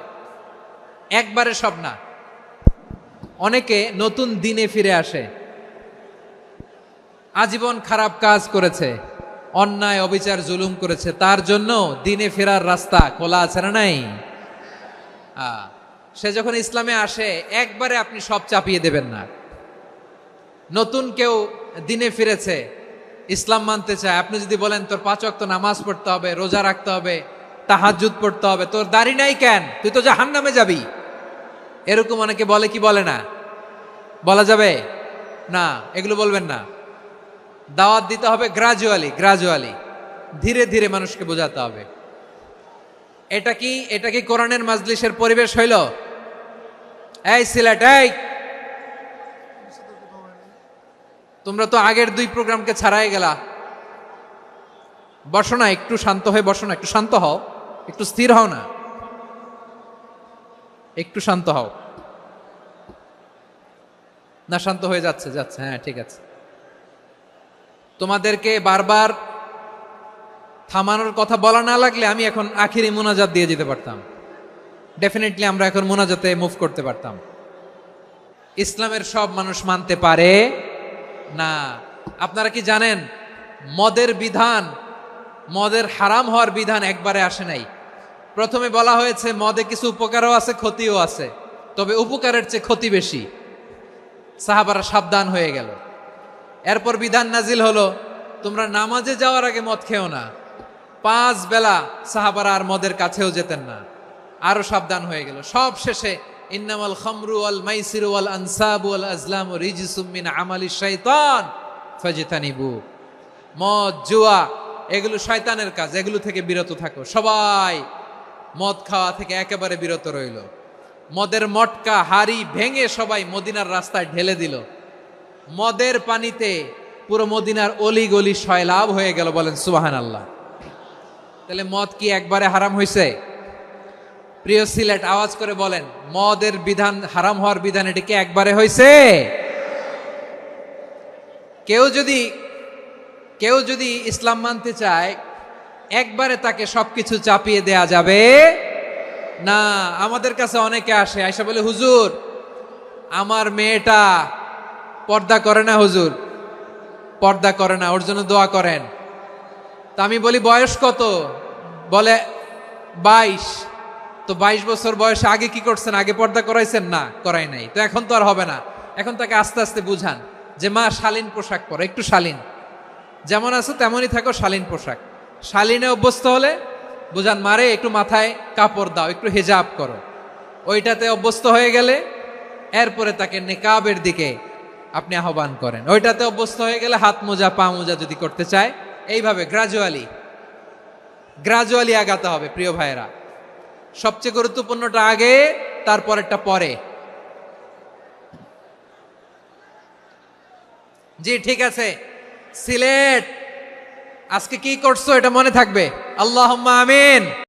একবারে সব না। অনেকে নতুন দিনে ফিরে আসে, আজীবন খারাপ কাজ করেছে, অন্যায় অবিচার জুলুম করেছে, তার জন্য দিনে ফেরার রাস্তা খোলা আছে না নাই? সে যখন ইসলামে আসে একবারে আপনি সব চাপিয়ে দেবেন না। নতুন কেউ দিনে ফিরেছে, ইসলাম মানতে চায়, আপনি যদি বলেন তোর 5 ওয়াক্ত নামাজ পড়তে হবে, রোজা রাখতে হবে, তাহাজ্জুদ পড়তে হবে, তোর দাড়ি নাই কেন, তুই তো জাহান্নামে যাবি, এরকম অনেকে বলে কি বলে না? বলা যাবে না, এগুলো বলবেন না। দাওয়াত দিতে হবে গ্রাজুয়ালি, ধীরে ধীরে মানুষকে বোঝাতে হবে। এটা কি কোরআনের মাজলিসের পরিবেশ হইল? এই সিলেট, এই তোমরা তো আগের 2 প্রোগ্রামকে ছাড়াই গেলা। বসো না, একটু শান্ত হয়ে বসো না, একটু শান্ত হও, একটু স্থির হও না, একটু শান্ত হও না। শান্ত হয়ে যাচ্ছে। হ্যাঁ, ঠিক আছে। তোমাদেরকে বারবার থামানোর কথা বলা না লাগলে আমি এখন আখিরি মুনাজাত দিয়ে যেতে পারতাম। ডেফিনেটলি আমরা এখন মুনাজাতে মুভ করতে পারতাম। ইসলামের সব মানুষ মানতে পারে না। আপনারা কি জানেন মদের হারাম হওয়ার বিধান একবারে আসে নাই। প্রথমে বলা হয়েছে মদে কিছু উপকারও আছে, ক্ষতিও আছে, তবে উপকারের চেয়ে ক্ষতি বেশি। সাহাবারা সাবধান হয়ে গেল। এরপর বিধান নাজিল হলো, তোমরা নামাজে যাওয়ার আগে মদ খেও না। 5 বেলা সাহাবারা আর মদের কাছেও যেতেন না, আরো সাবধান হয়ে গেল। সব শেষে ইন্নামাল খামরু ওয়াল মাইসিরু ওয়াল আনসাবু ওয়াল আজলামু রিজসুম মিন আমালিশ শাইতান ফাজতানিবু। মদ, জুয়া এগুলো শয়তানের কাজ, এগুলো থেকে বিরত থাকো। সবাই মদ খাওয়া থেকে একেবারে বিরত রইল। মদের মটকা হাড়ি ভেঙে সবাই মদিনার রাস্তায় ঢেলে দিল। মদের পানিতে পুরো মদিনার অলি গলি সয়লাভ হয়ে গেল। বলেন সুবহানাল্লাহ। তাহলে মদ কি একবারে হারাম হয়েছে? প্রিয় সিলেট, আওয়াজ করে বলেন, মদের বিধান, হারাম হওয়ার বিধান এটা কি একবারে হয়েছে? কেউ যদি ইসলাম মানতে চায় একবারে তাকে সবকিছু চাপিয়ে দেয়া যাবে না। আমাদের কাছে অনেকে আসে, আয়সা বলে, হুজুর আমার মেয়েটা পর্দা করে না, হুজুর পর্দা করে না, ওর জন্য দোয়া করেন। তা আমি বলি বয়স কত? বলে 22। তো 22 বছর বয়সে আগে কি করছেন? আগে পর্দা করাইছেন? না, করাই নাই। তো এখন তো আর হবে না। এখন তাকে আস্তে আস্তে বুঝান যে মা শালীন পোশাক পরো, একটু শালীন, যেমন আছো তেমনই থাকো, শালীন পোশাক। শালীনে অভ্যস্ত হলে বুঝান, মারে একটু মাথায় কাপড় দাও, একটু হিজাব করো। ওইটাতে অভ্যস্ত হয়ে গেলে এরপরে তাকে নিকাবের দিকে আপনি আহ্বান করেন। ওইটাতে অভ্যস্ত হয়ে গেলে হাত মোজা, পা মোজা যদি করতে চায়, এইভাবে গ্রাজুয়ালি আগাতে হবে। প্রিয় ভাইয়েরা, সবচেয়ে গুরুত্বপূর্ণটা আগে, তারপরেরটা পরে। জি ঠিক আছে, সিলেট আজকে কি করছো এটা মনে থাকবে। আল্লাহুম্মা আমিন।